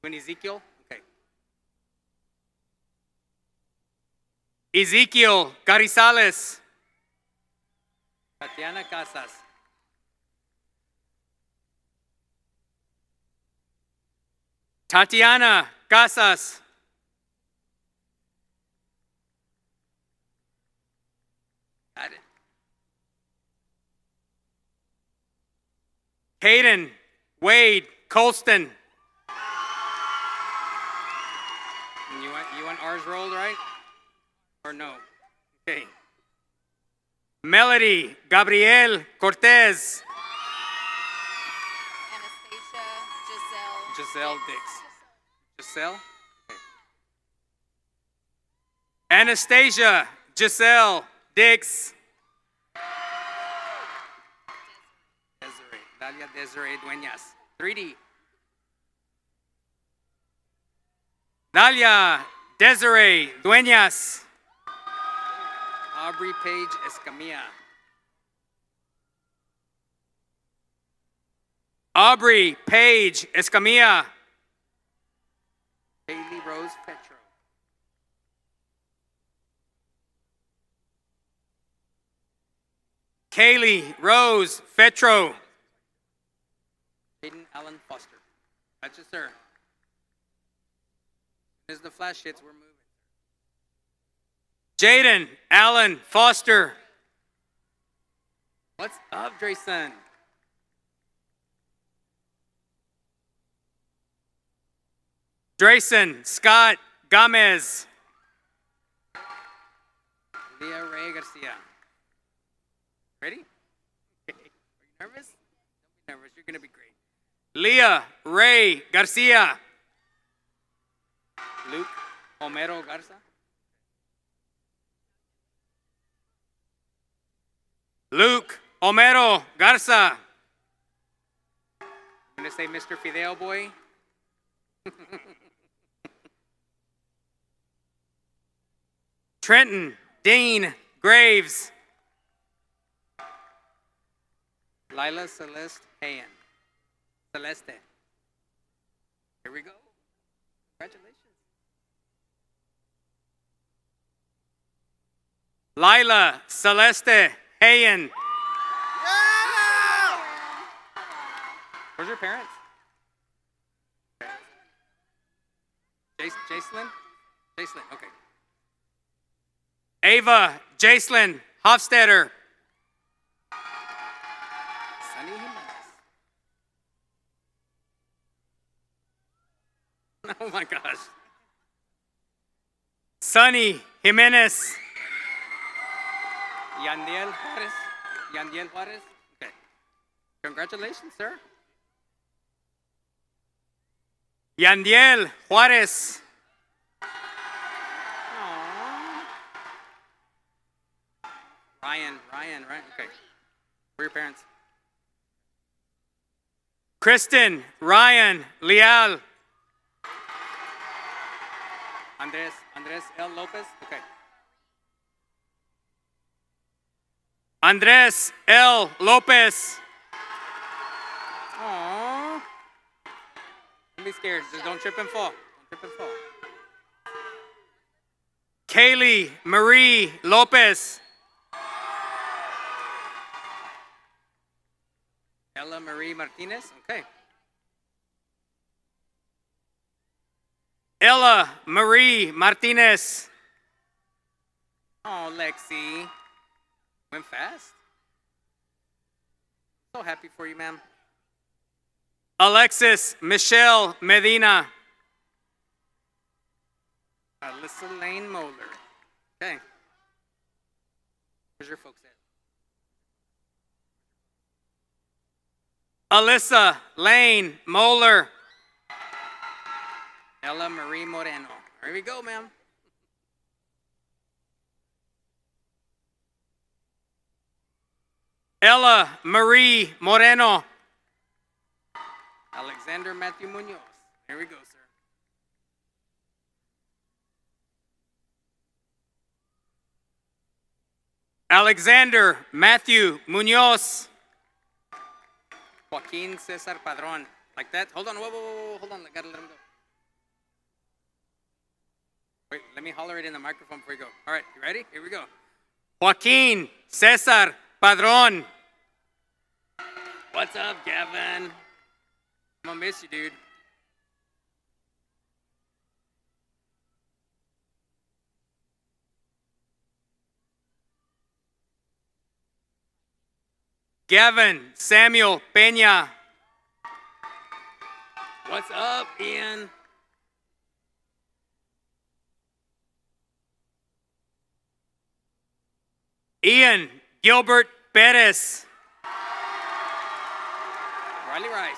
When Ezekiel? Okay. Ezequiel Carizales. Tatiana Casas. Tatiana Casas. Got it. Caden Wade Colston. You want ours rolled, right? Or no? Okay. Melody Gabriel Cortez. Anastasia Giselle Dix. Giselle? Okay. Anastasia Giselle Dix. Desiree. Dalia Desiree Dueñas. 3D. Dalia Desiree Dueñas. Aubrey Page Escamilla. Aubrey Page Escamilla. Haley Rose Petro. Kaylee Rose Fetro. Hayden Allen Foster. That's just her. As the flash hits, we're moving. Jaden Allen Foster. What's up, Drayson? Drayson Scott Gomez. Leah Ray Garcia. Ready? Are you nervous? Don't be nervous. You're going to be great. Leah Ray Garcia. Luke Homero Garza. Luke Homero Garza. I'm going to say Mr. Fideo Boy. Trenton Dean Graves. Lila Celeste Hayen. Celeste. Here we go. Congratulations. Lila Celeste Hayen. Yeah! Where's your parents? Okay. Jacelyn? Jacelyn, okay. Ava Jacelyn Hofstetter. Sunny Jimenez. Oh my gosh. Sunny Jimenez. Yandiel Juarez. Yandiel Juarez. Okay. Congratulations, sir. Yandiel Juarez. Aww. Ryan, right? Okay. Who are your parents? Kristen Ryan Leal. Andres L. Lopez. Okay. Andres L. Lopez. Aww. Don't be scared. Just don't trip and fall. Don't trip and fall. Kaylee Marie Lopez. Ella Marie Martinez. Okay. Ella Marie Martinez. Oh, Lexi. Went fast. So happy for you, ma'am. Alexis Michelle Medina. Alyssa Lane Moeller. Okay. Where's your folks at? Alyssa Lane Moeller. Ella Marie Moreno. Here we go, ma'am. Ella Marie Moreno. Alexander Matthew Munoz. There we go, sir. Alexander Matthew Munoz. Joaquin Cesar Padron. Like that? Hold on, whoa, hold on. I gotta let him go. Wait, let me holler it in the microphone before you go. All right, you ready? Here we go. Joaquin Cesar Padron. What's up, Gavin? I'm gonna miss you, dude. Gavin Samuel Peña. What's up, Ian? Ian Gilbert Perez. Riley Rice.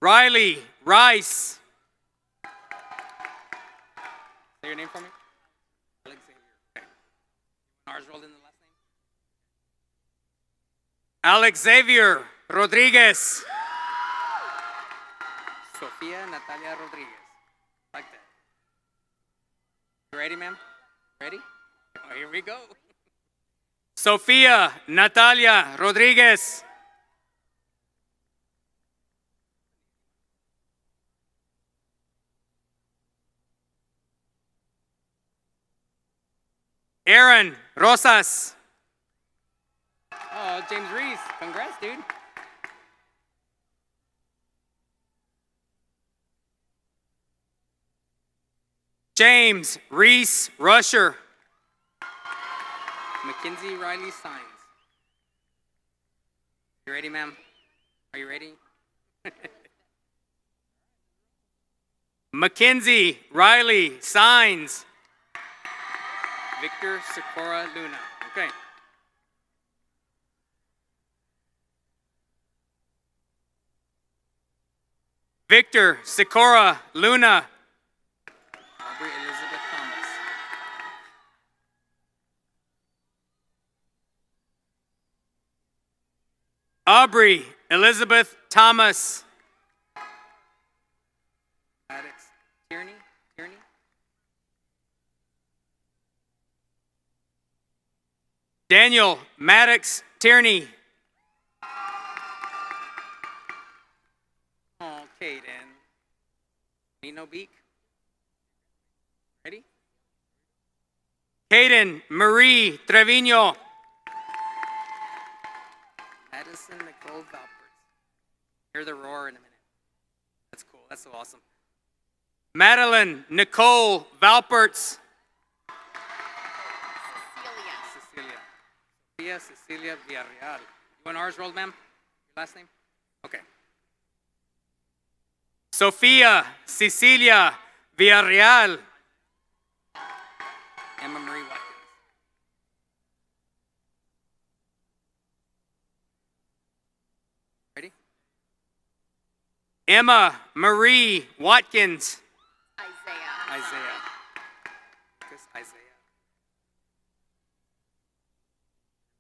Riley Rice. Say your name for me. Alexavier. Okay. Ours rolled in the last name. Alexavier Rodriguez. Sofia Natalia Rodriguez. Like that. You ready, ma'am? Ready? Oh, here we go. Sofia Natalia Rodriguez. Aaron Rosas. Oh, James Reese. Congrats, dude. James Reese Rusher. Mackenzie Riley Signs. You ready, ma'am? Are you ready? Mackenzie Riley Signs. Victor Socorra Luna. Okay. Victor Socorra Luna. Aubrey Elizabeth Thomas. Aubrey Elizabeth Thomas. Maddox Tierney. Daniel Maddox Tierney. Okay, then. Need no beak. Ready? Kaden Marie Trevino. Madison Nicole Valpert. Hear the roar in a minute. That's cool. That's so awesome. Madeline Nicole Valperts. Cecilia Villarreal. You want ours rolled, ma'am? Your last name? Okay. Sofia Cecilia Villarreal. Emma Marie Watkins. Ready? Emma Marie Watkins. Isaiah. Lucas Isaiah.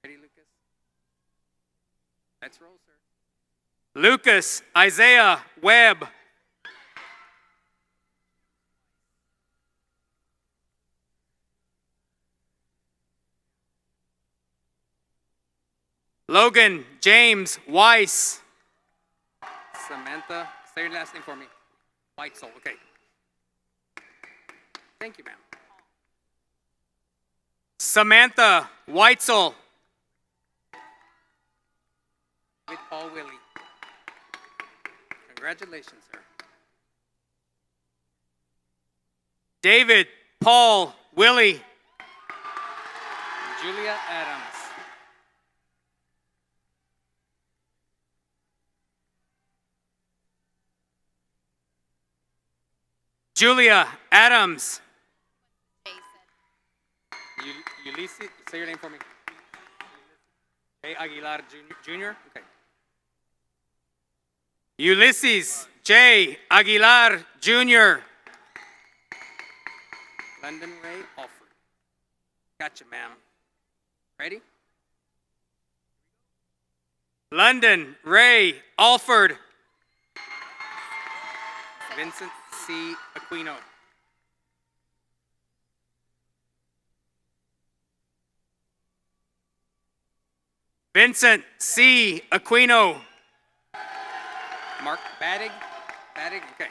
Ready, Lucas? Let's roll, sir. Lucas Isaiah Webb. Logan James Weiss. Samantha, say your last name for me. Weitzel, okay. Thank you, ma'am. Samantha Weitzel. With Paul Willie. Congratulations, sir. David Paul Willie. Julia Adams. Julia Adams. Ulysses, say your name for me. J. Aguilar Jr. Okay. Ulysses J. Aguilar Jr. London Ray Alford. Gotcha, ma'am. Ready? London Ray Alford. Vincent C. Aquino. Vincent C. Aquino. Mark Badig. Badig, okay.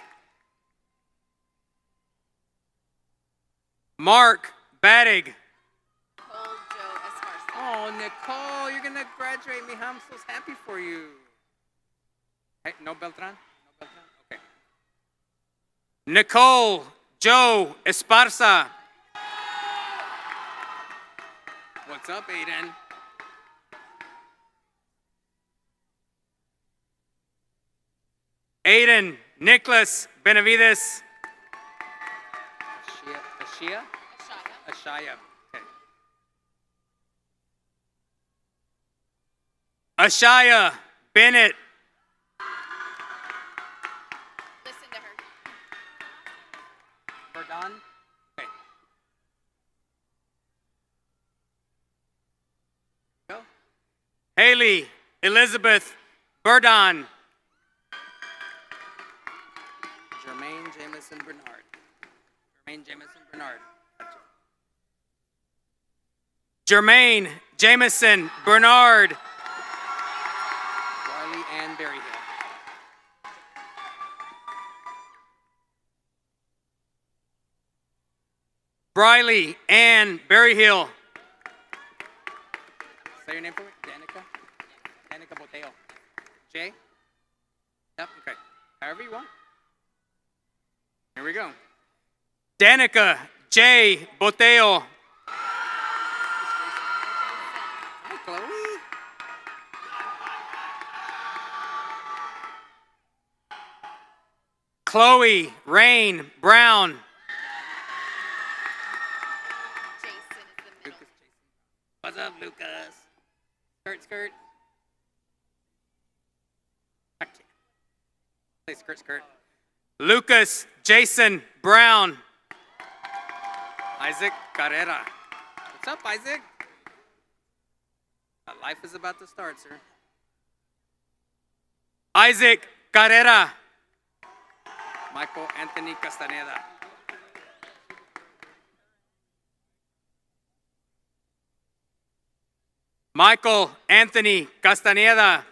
Mark Badig. Oh, Nicole, you're gonna graduate me. I'm so happy for you. Hey, no Beltran? No Beltran? Okay. Nicole Joe Esparza. What's up, Aiden? Aiden Nicholas Benavides. Ashia? Ashaya. Okay. Ashaya Bennett. Listen to her. Verdon. Okay. Go. Haley Elizabeth Burdon. Jermaine Jameson Bernard. Jermaine Jameson Bernard. Gotcha. Jermaine Jameson Bernard. Riley Ann Berryhill. Briley Ann Berryhill. Say your name for me. Danica. Danica Boteo. Jay? Yep, okay. However you want. Here we go. Danica J. Boteo. Hi, Chloe. Chloe Rain Brown. Lucas Jason. What's up, Lucas? Skirt, skirt. I can't. Say skirt, skirt. Lucas Jason Brown. Isaac Carrera. What's up, Isaac? Life is about to start, sir. Isaac Carrera. Michael Anthony Castaneda. Michael Anthony Castaneda.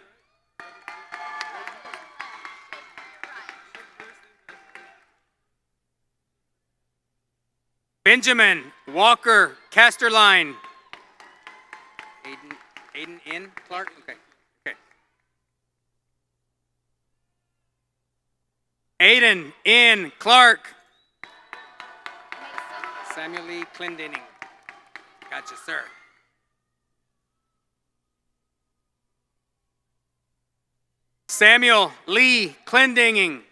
Benjamin Walker Casterline. Aiden in Clark? Okay. Okay. Aiden in Clark. Samuel Lee Clendening. Gotcha, sir. Samuel Lee Clendening.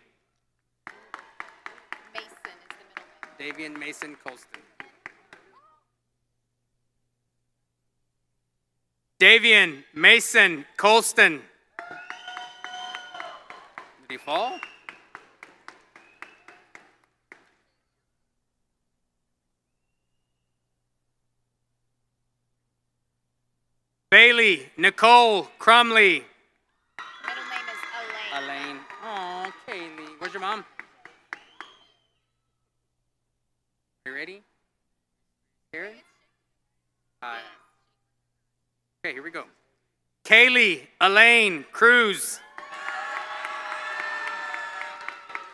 Davian Mason Colston. Davian Mason Colston. Did he fall? Bailey Nicole Crumley. Middle name is Elaine. Elaine. Oh, Kaylee. Where's your mom? You ready? Here? Okay, here we go. Kaylee Elaine Cruz.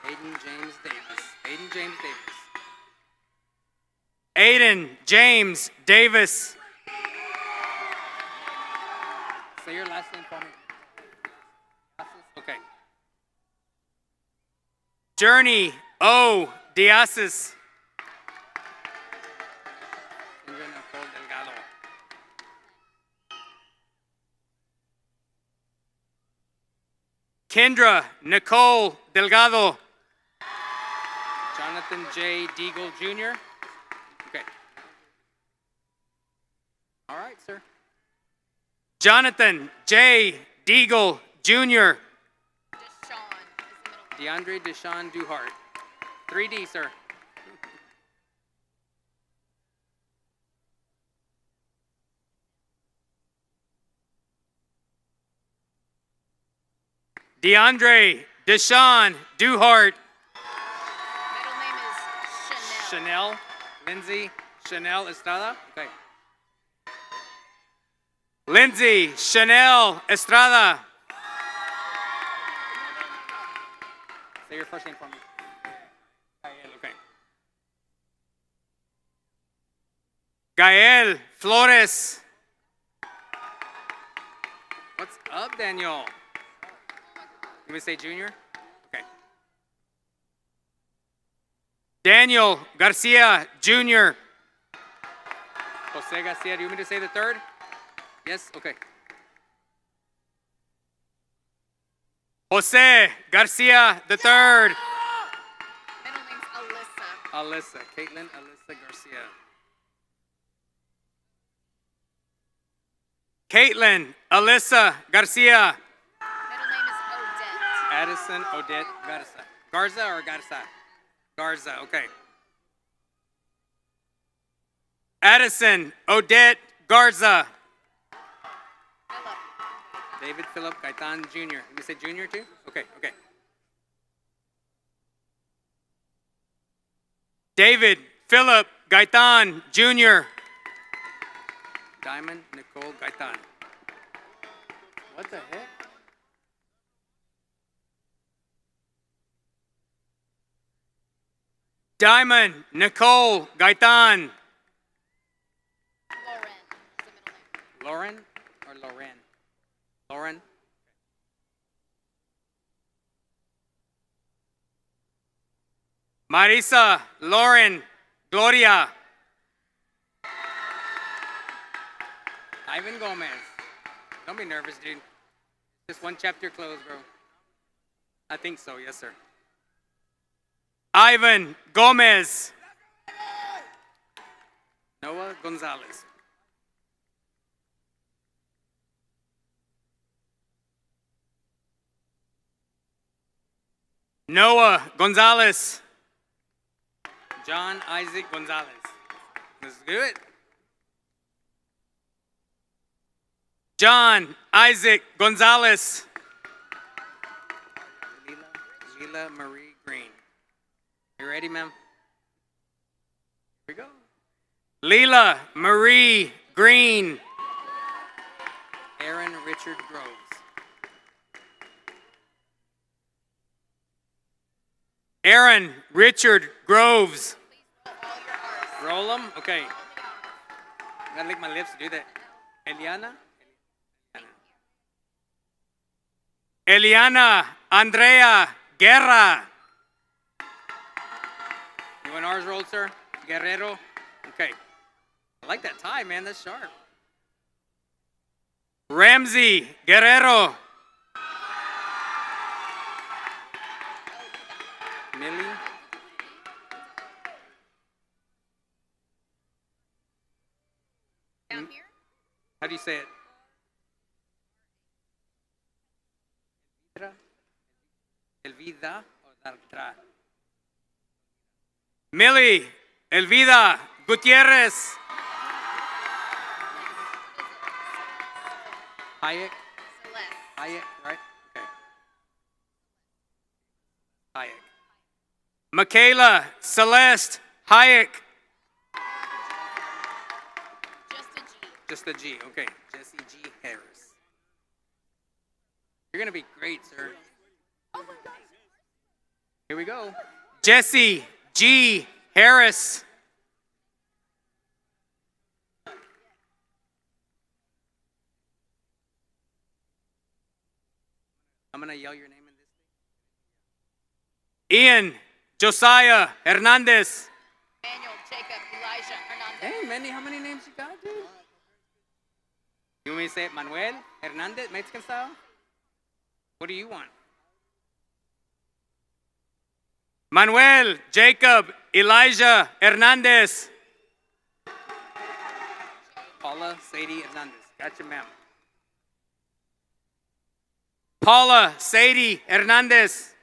Aiden James Davis. Aiden James Davis. Aiden James Davis. Say your last name for me. Okay. Journey O. Diasis. Kendra Nicole Delgado. Jonathan J. Deagle Jr. Okay. All right, sir. Jonathan J. Deagle Jr. DeAndre Deshaun Duhart. 3D, sir. DeAndre Deshaun Duhart. Middle name is Chanel. Chanel. Lindsay Chanel Estrada. Okay. Lindsay Chanel Estrada. Say your first name for me. Okay. Gael Flores. What's up, Daniel? You want me to say junior? Okay. Daniel Garcia Jr. Jose Garcia, do you want me to say the third? Yes? Okay. Jose Garcia the third. Middle name's Alyssa. Alyssa. Caitlin Alyssa Garcia. Caitlin Alyssa Garcia. Middle name is Odette. Addison Odette Garza. Garza or Garza? Garza, okay. Addison Odette Garza. Philip. David Philip Gaitan Jr. Let me say junior too? Okay, okay. David Philip Gaitan Jr. Diamond Nicole Gaitan. What the heck? Diamond Nicole Gaitan. Lauren or Lauren? Lauren. Marisa Lauren Gloria. Ivan Gomez. Don't be nervous, dude. Just one chapter closed, bro. I think so, yes, sir. Ivan Gomez. Noah Gonzalez. Noah Gonzalez. John Isaac Gonzalez. Let's do it. John Isaac Gonzalez. Leela Marie Green. You ready, ma'am? Here we go. Leela Marie Green. Aaron Richard Groves. Aaron Richard Groves. Roll them? Okay. I gotta lick my lips to do that. Eliana? Eliana Andrea Guerra. You want ours rolled, sir? Guerrero? Okay. I like that tie, man. That's sharp. Ramsey Guerrero. Millie. Down here? How do you say it? Elvida or Daltra? Millie Elvida Gutierrez. Hayek? Hayek, right? Okay. Hayek. Michaela Celeste Hayek. Just a G, okay. Jesse G. Harris. You're gonna be great, sir. Here we go. Jesse G. Harris. I'm gonna yell your name in this thing. Ian Josiah Hernandez. Daniel Jacob Elijah Hernandez. Hey, Manny, how many names you got, dude? You want me to say it? Manuel Hernandez, Mexican style? What do you want? Manuel Jacob Elijah Hernandez. Paula Sadie Hernandez. Gotcha, ma'am. Paula Sadie Hernandez.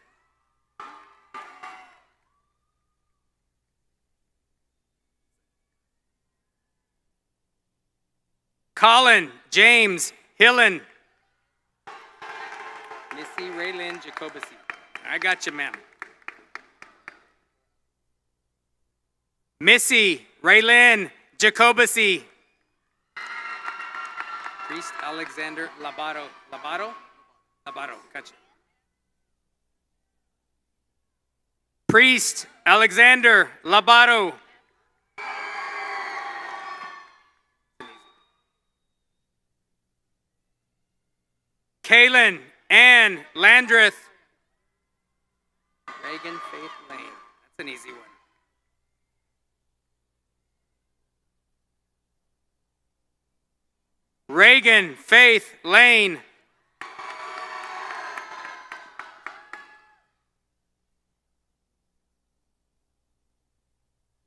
Colin James Hillen. Missy Missy Raylyn Jacobasi. I got you, ma'am. Missy Raylyn Jacobasi. Priest Alexander Labato. Labato? Labato, gotcha. Priest Alexander Labato. Kaylin Ann Landreth. Reagan Faith Lane. That's an easy one. Reagan Faith Lane.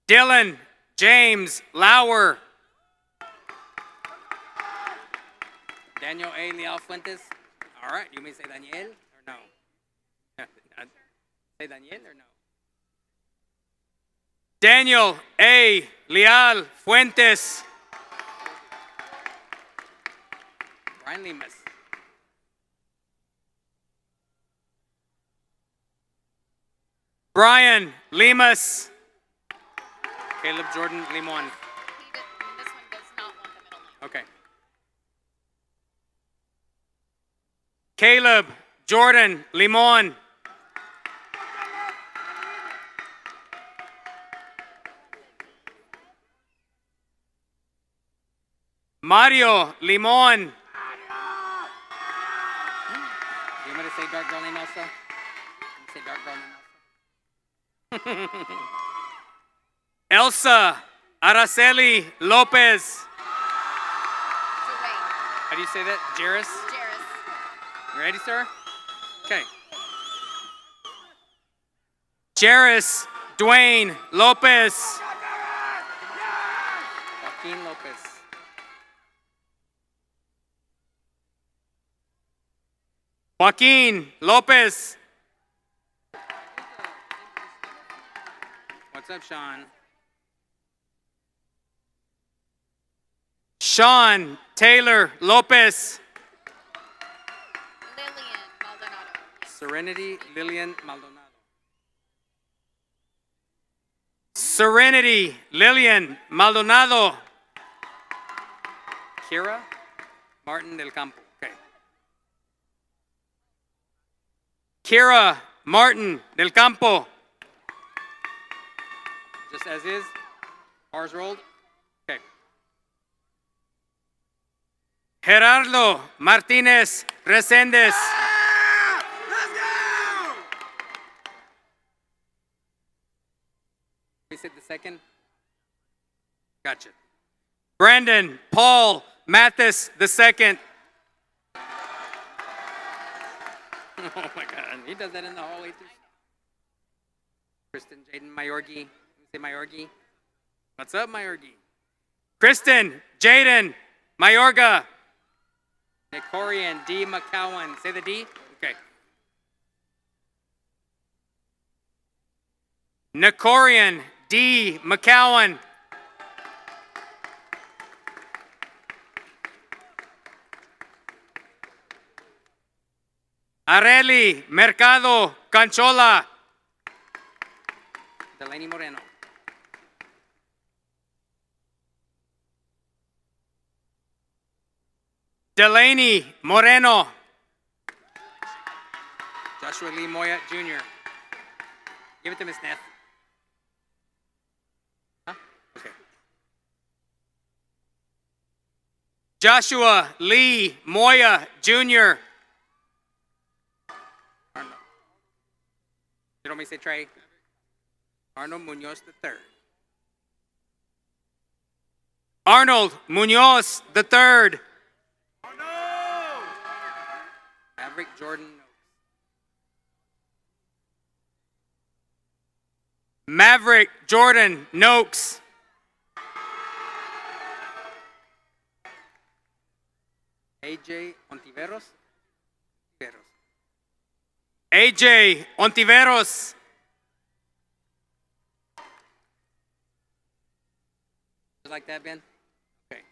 Dylan James Lauer. Daniel A. Leal Fuentes. All right, you may say Daniel or no? Say Daniel or no? Daniel A. Leal Fuentes. Brian Lemus. Brian Lemus. Caleb Jordan Limon. Okay. Caleb Jordan Limon. Mario Limon. You want me to say dark girl name also? Say dark girl name also. Elsa Araceli Lopez. How do you say that? Jairus? You ready, sir? Okay. Jairus Dwayne Lopez. Joaquin Lopez. Joaquin Lopez. What's up, Sean? Sean Taylor Lopez. Lillian Maldonado. Serenity Lillian Maldonado. Serenity Lillian Maldonado. Kira Martin del Campo. Okay. Kira Martin del Campo. Just as is. R's rolled. Okay. Gerardo Martinez Resendez. We said the second. Gotcha. Brandon Paul Mathis the second. Oh my God, he does that in the hallway too. Kristen Jaden Mayorgi. Say Mayorgi. What's up, Mayorgi? Kristen Jaden Mayorga. Nicorian D. McCowan. Say the D? Okay. Nicorian D. McCowan. Areli Mercado Canchola. Delaney Moreno. Delaney Moreno. Joshua Lee Moya Jr. Give it to Miss Neff. Huh? Okay. Joshua Lee Moya Jr. Arnold. You don't want me to say Trey? Arnold Munoz III. Arnold Munoz III. Maverick Jordan Noakes. Maverick Jordan Noakes. AJ Ontiveros. AJ Ontiveros. Like that, Ben? Okay.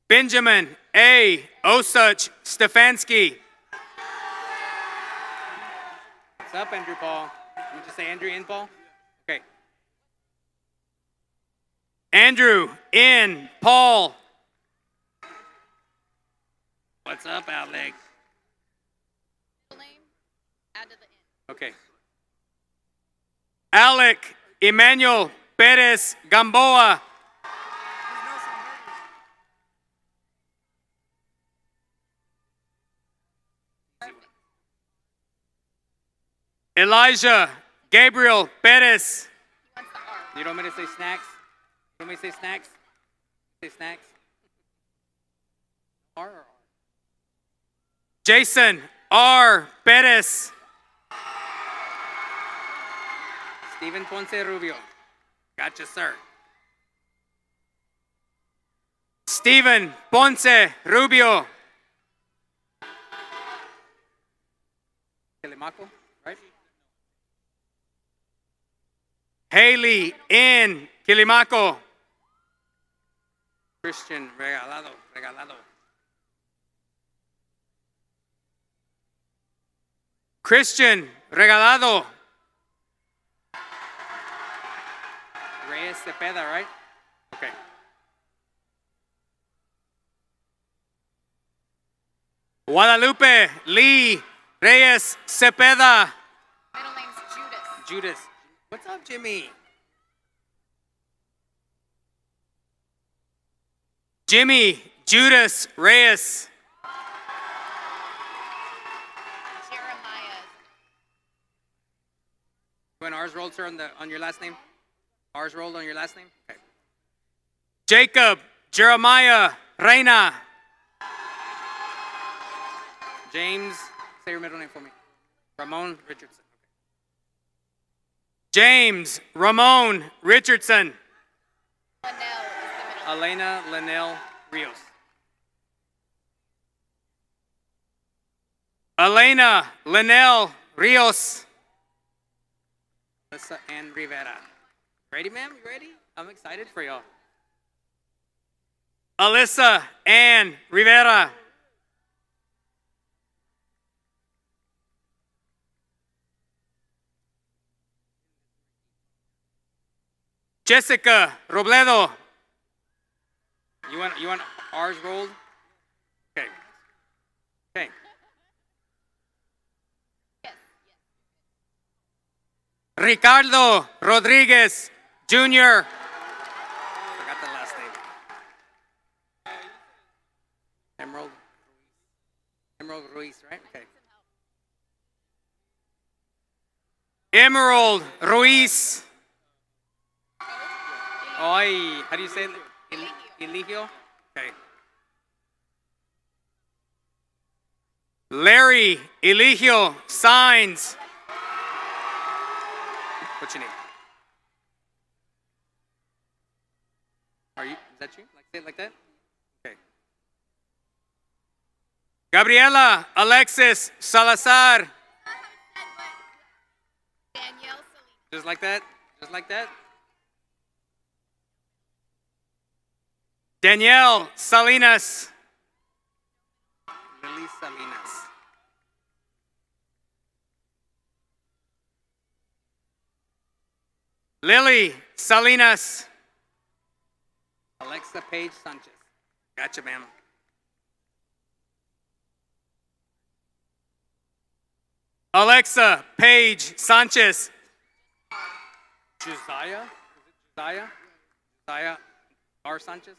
Benjamin A. Osach Stefanski. What's up, Andrew Paul? You just say Andrew in Paul? Okay. Andrew in Paul. What's up, Alec? Okay. Alec Emmanuel Perez Gamboa. Elijah Gabriel Perez. You don't want me to say snacks? You want me to say snacks? Say snacks? R or R? Jason R. Perez. Steven Ponce Rubio. Gotcha, sir. Steven Ponce Rubio. Telemaco, right? Haley in Quilimaco. Christian Regalado. Christian Regalado. Reyes Cepeda, right? Okay. Guadalupe Lee Reyes Cepeda. Middle name's Judas. Judas. What's up, Jimmy? Jimmy Judas Reyes. Jeremiah. When ours rolled, sir, on your last name? Ours rolled on your last name? Okay. Jacob Jeremiah Reina. James, say your middle name for me. Ramon Richardson. Okay. James Ramon Richardson. Elena Linnell Rios. Elena Linnell Rios. Alyssa Ann Rivera. Ready, ma'am? You ready? I'm excited for y'all. Alyssa Ann Rivera. Jessica Robledo. You want ours rolled? Okay. Okay. Ricardo Rodriguez Jr. Forgot the last name. Emerald Ruiz, right? Okay. Emerald Ruiz. Oi, how do you say it? Eligio? Okay. Larry Eligio Signs. What's your name? Are you? Is that you? Like say it like that? Okay. Gabriela Alexis Salazar. Just like that? Just like that? Danielle Salinas. Lily Salinas. Lily Salinas. Alexa Paige Sanchez. Gotcha, ma'am. Alexa Paige Sanchez. Josiah? Is it Josiah? Josiah R. Sanchez?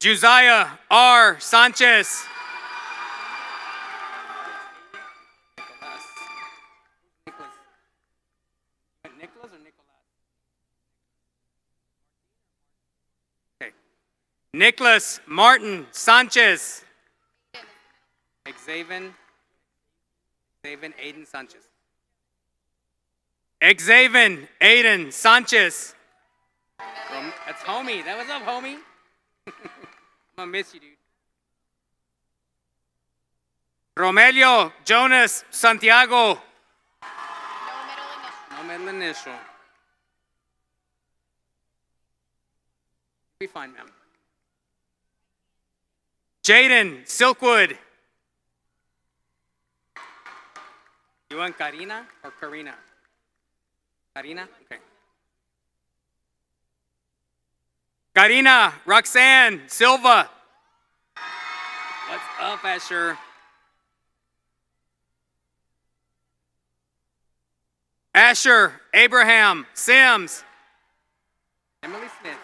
Josiah R. Sanchez. Nicholas or Nicolas? Okay. Nicholas Martin Sanchez. Xavier Aiden Sanchez. Xavier Aiden Sanchez. That's homie. That was up, homie. I'm gonna miss you, dude. Romelio Jonas Santiago. No middle initial. Be fine, ma'am. Jaden Silkwood. You want Karina or Karina? Karina? Okay. Karina Roxanne Silva. What's up, Asher? Asher Abraham Sims. Emily Smith.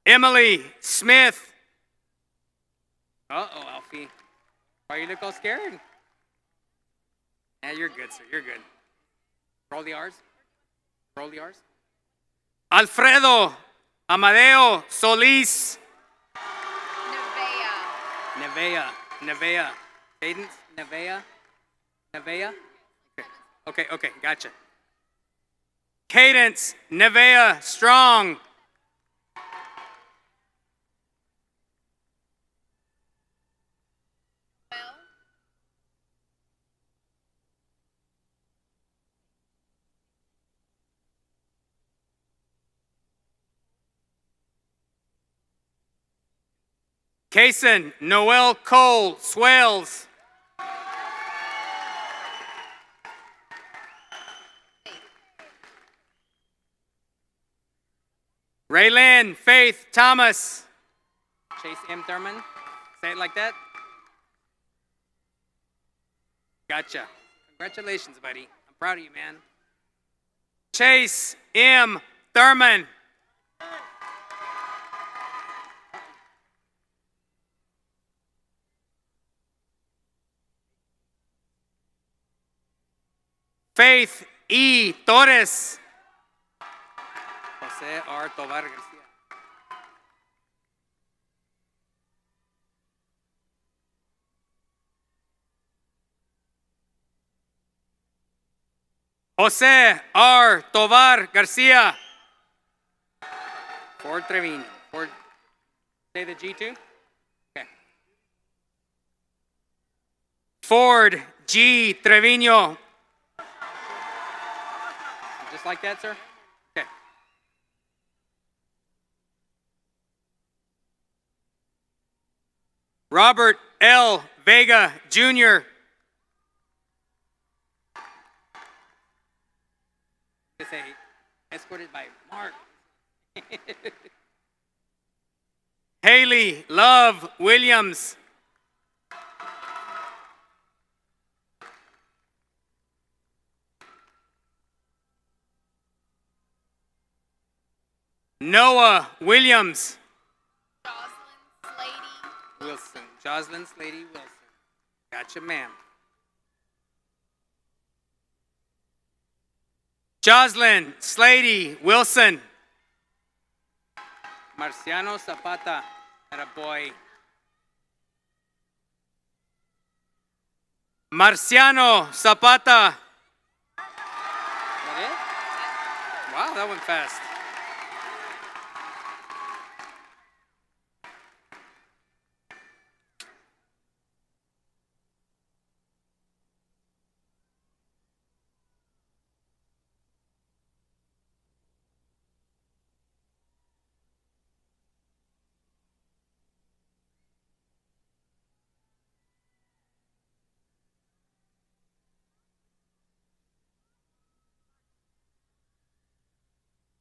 Emily Smith. Uh-oh, Alfie. Why you look all scared? Yeah, you're good, sir. You're good. Roll the R's. Roll the R's. Alfredo Amadeo Solis. Nevea. Cadence? Nevea? Okay, gotcha. Cadence Nevea Strong. Kason Noel Cole Swales. Raylyn Faith Thomas. Chase M. Thurman. Say it like that. Gotcha. Congratulations, buddy. I'm proud of you, man. Chase M. Thurman. Faith E. Torres. Jose R. Tovar Garcia. Jose R. Tovar Garcia. Ford Trevino. Ford. Say the G too? Okay. Ford G. Trevino. Just like that, sir? Okay. Robert L. Vega, Jr. Say, escorted by Mark. Haley Love Williams. Noah Williams. Jocelyn Slady Wilson. Gotcha, ma'am. Jocelyn Slady Wilson. Marciano Zapata. That a boy. Marciano Zapata. That it? Wow, that went fast.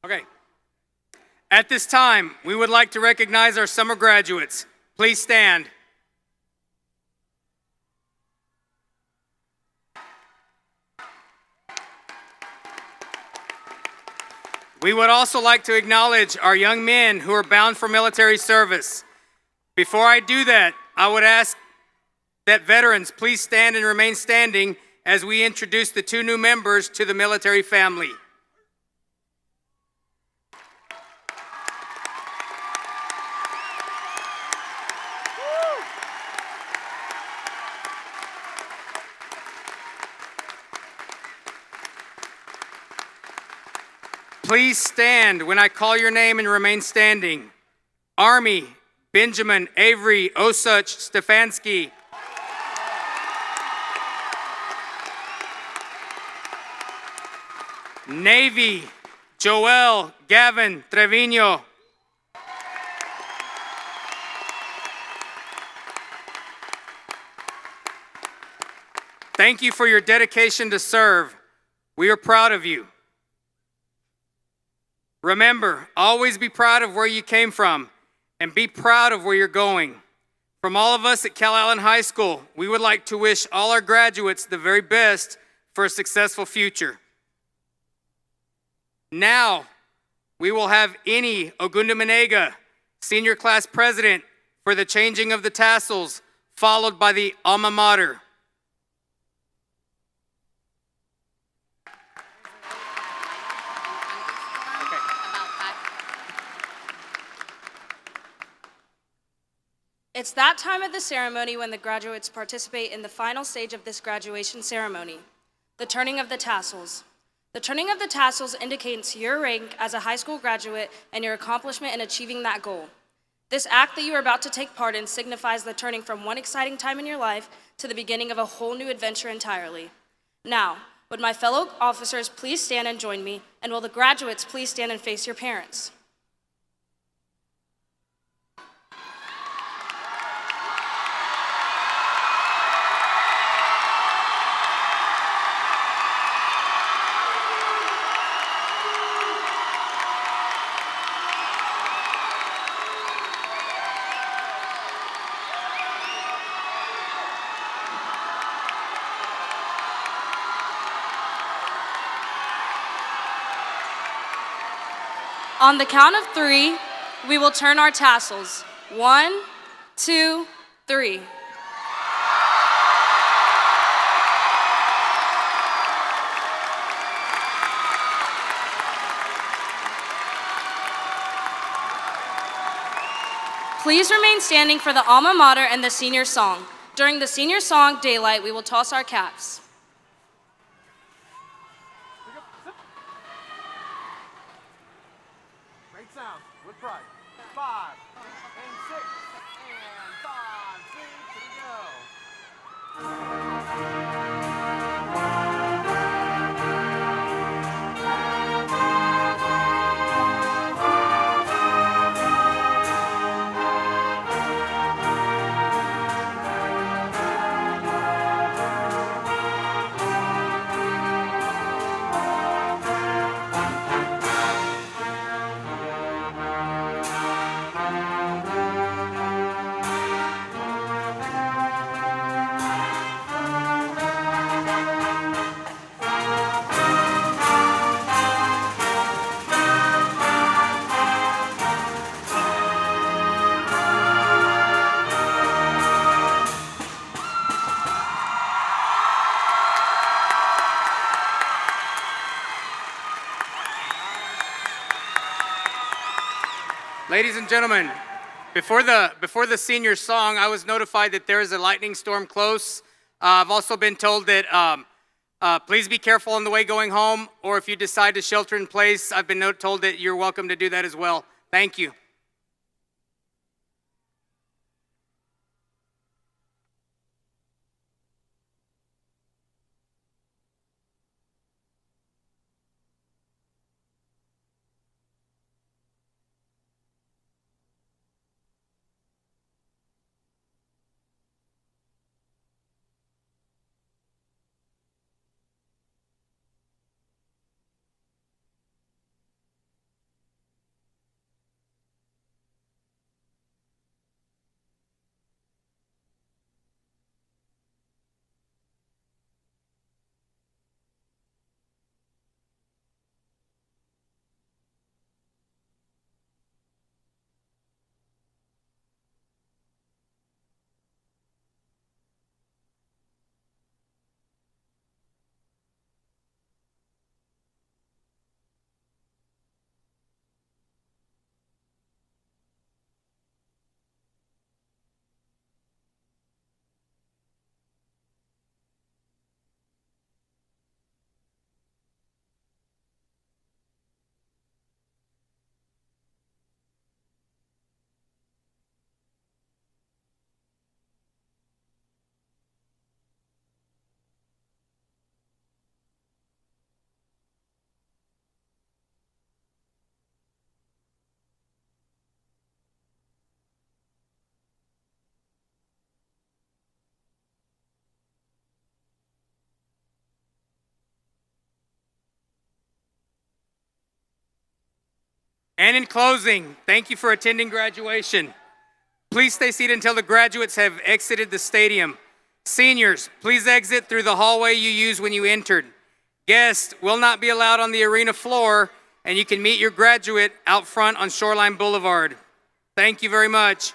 Okay. At this time, we would like to recognize our summer graduates. Please stand. We would also like to acknowledge our young men who are bound for military service. Before I do that, I would ask that veterans please stand and remain standing as we introduce the two new members to the military family. Please stand when I call your name and remain standing. Army, Benjamin Avery Osuch Stefanski. Navy, Joel Gavin Trevino. Thank you for your dedication to serve. We are proud of you. Remember, always be proud of where you came from and be proud of where you're going. From all of us at Calallen High School, we would like to wish all our graduates the very best for a successful future. Now, we will have Ini Ogundamanega, Senior Class President, for the changing of the tassels, followed by the alma mater. It's that time of the ceremony when the graduates participate in the final stage of this graduation ceremony, the turning of the tassels. The turning of the tassels indicates your rank as a high school graduate and your accomplishment in achieving that goal. This act that you are about to take part in signifies the turning from one exciting time in your life to the beginning of a whole new adventure entirely. Now, would my fellow officers please stand and join me, and will the graduates please stand and face your parents? On the count of 3, we will turn our tassels. 1, 2, 3. Please remain standing for the alma mater and the senior song. During the senior song, Daylight, we will toss our caps. Great sound, with pride. 5 and 6 and 5, 6, here we go. Ladies and gentlemen, before the senior song, I was notified that there is a lightning storm close. I've also been told that please be careful on the way going home, or if you decide to shelter in place, I've been told that you're welcome to do that as well. Thank you. And in closing, thank you for attending graduation. Please stay seated until the graduates have exited the stadium. Seniors, please exit through the hallway you used when you entered. Guests will not be allowed on the arena floor, and you can meet your graduate out front on Shoreline Boulevard. Thank you very much.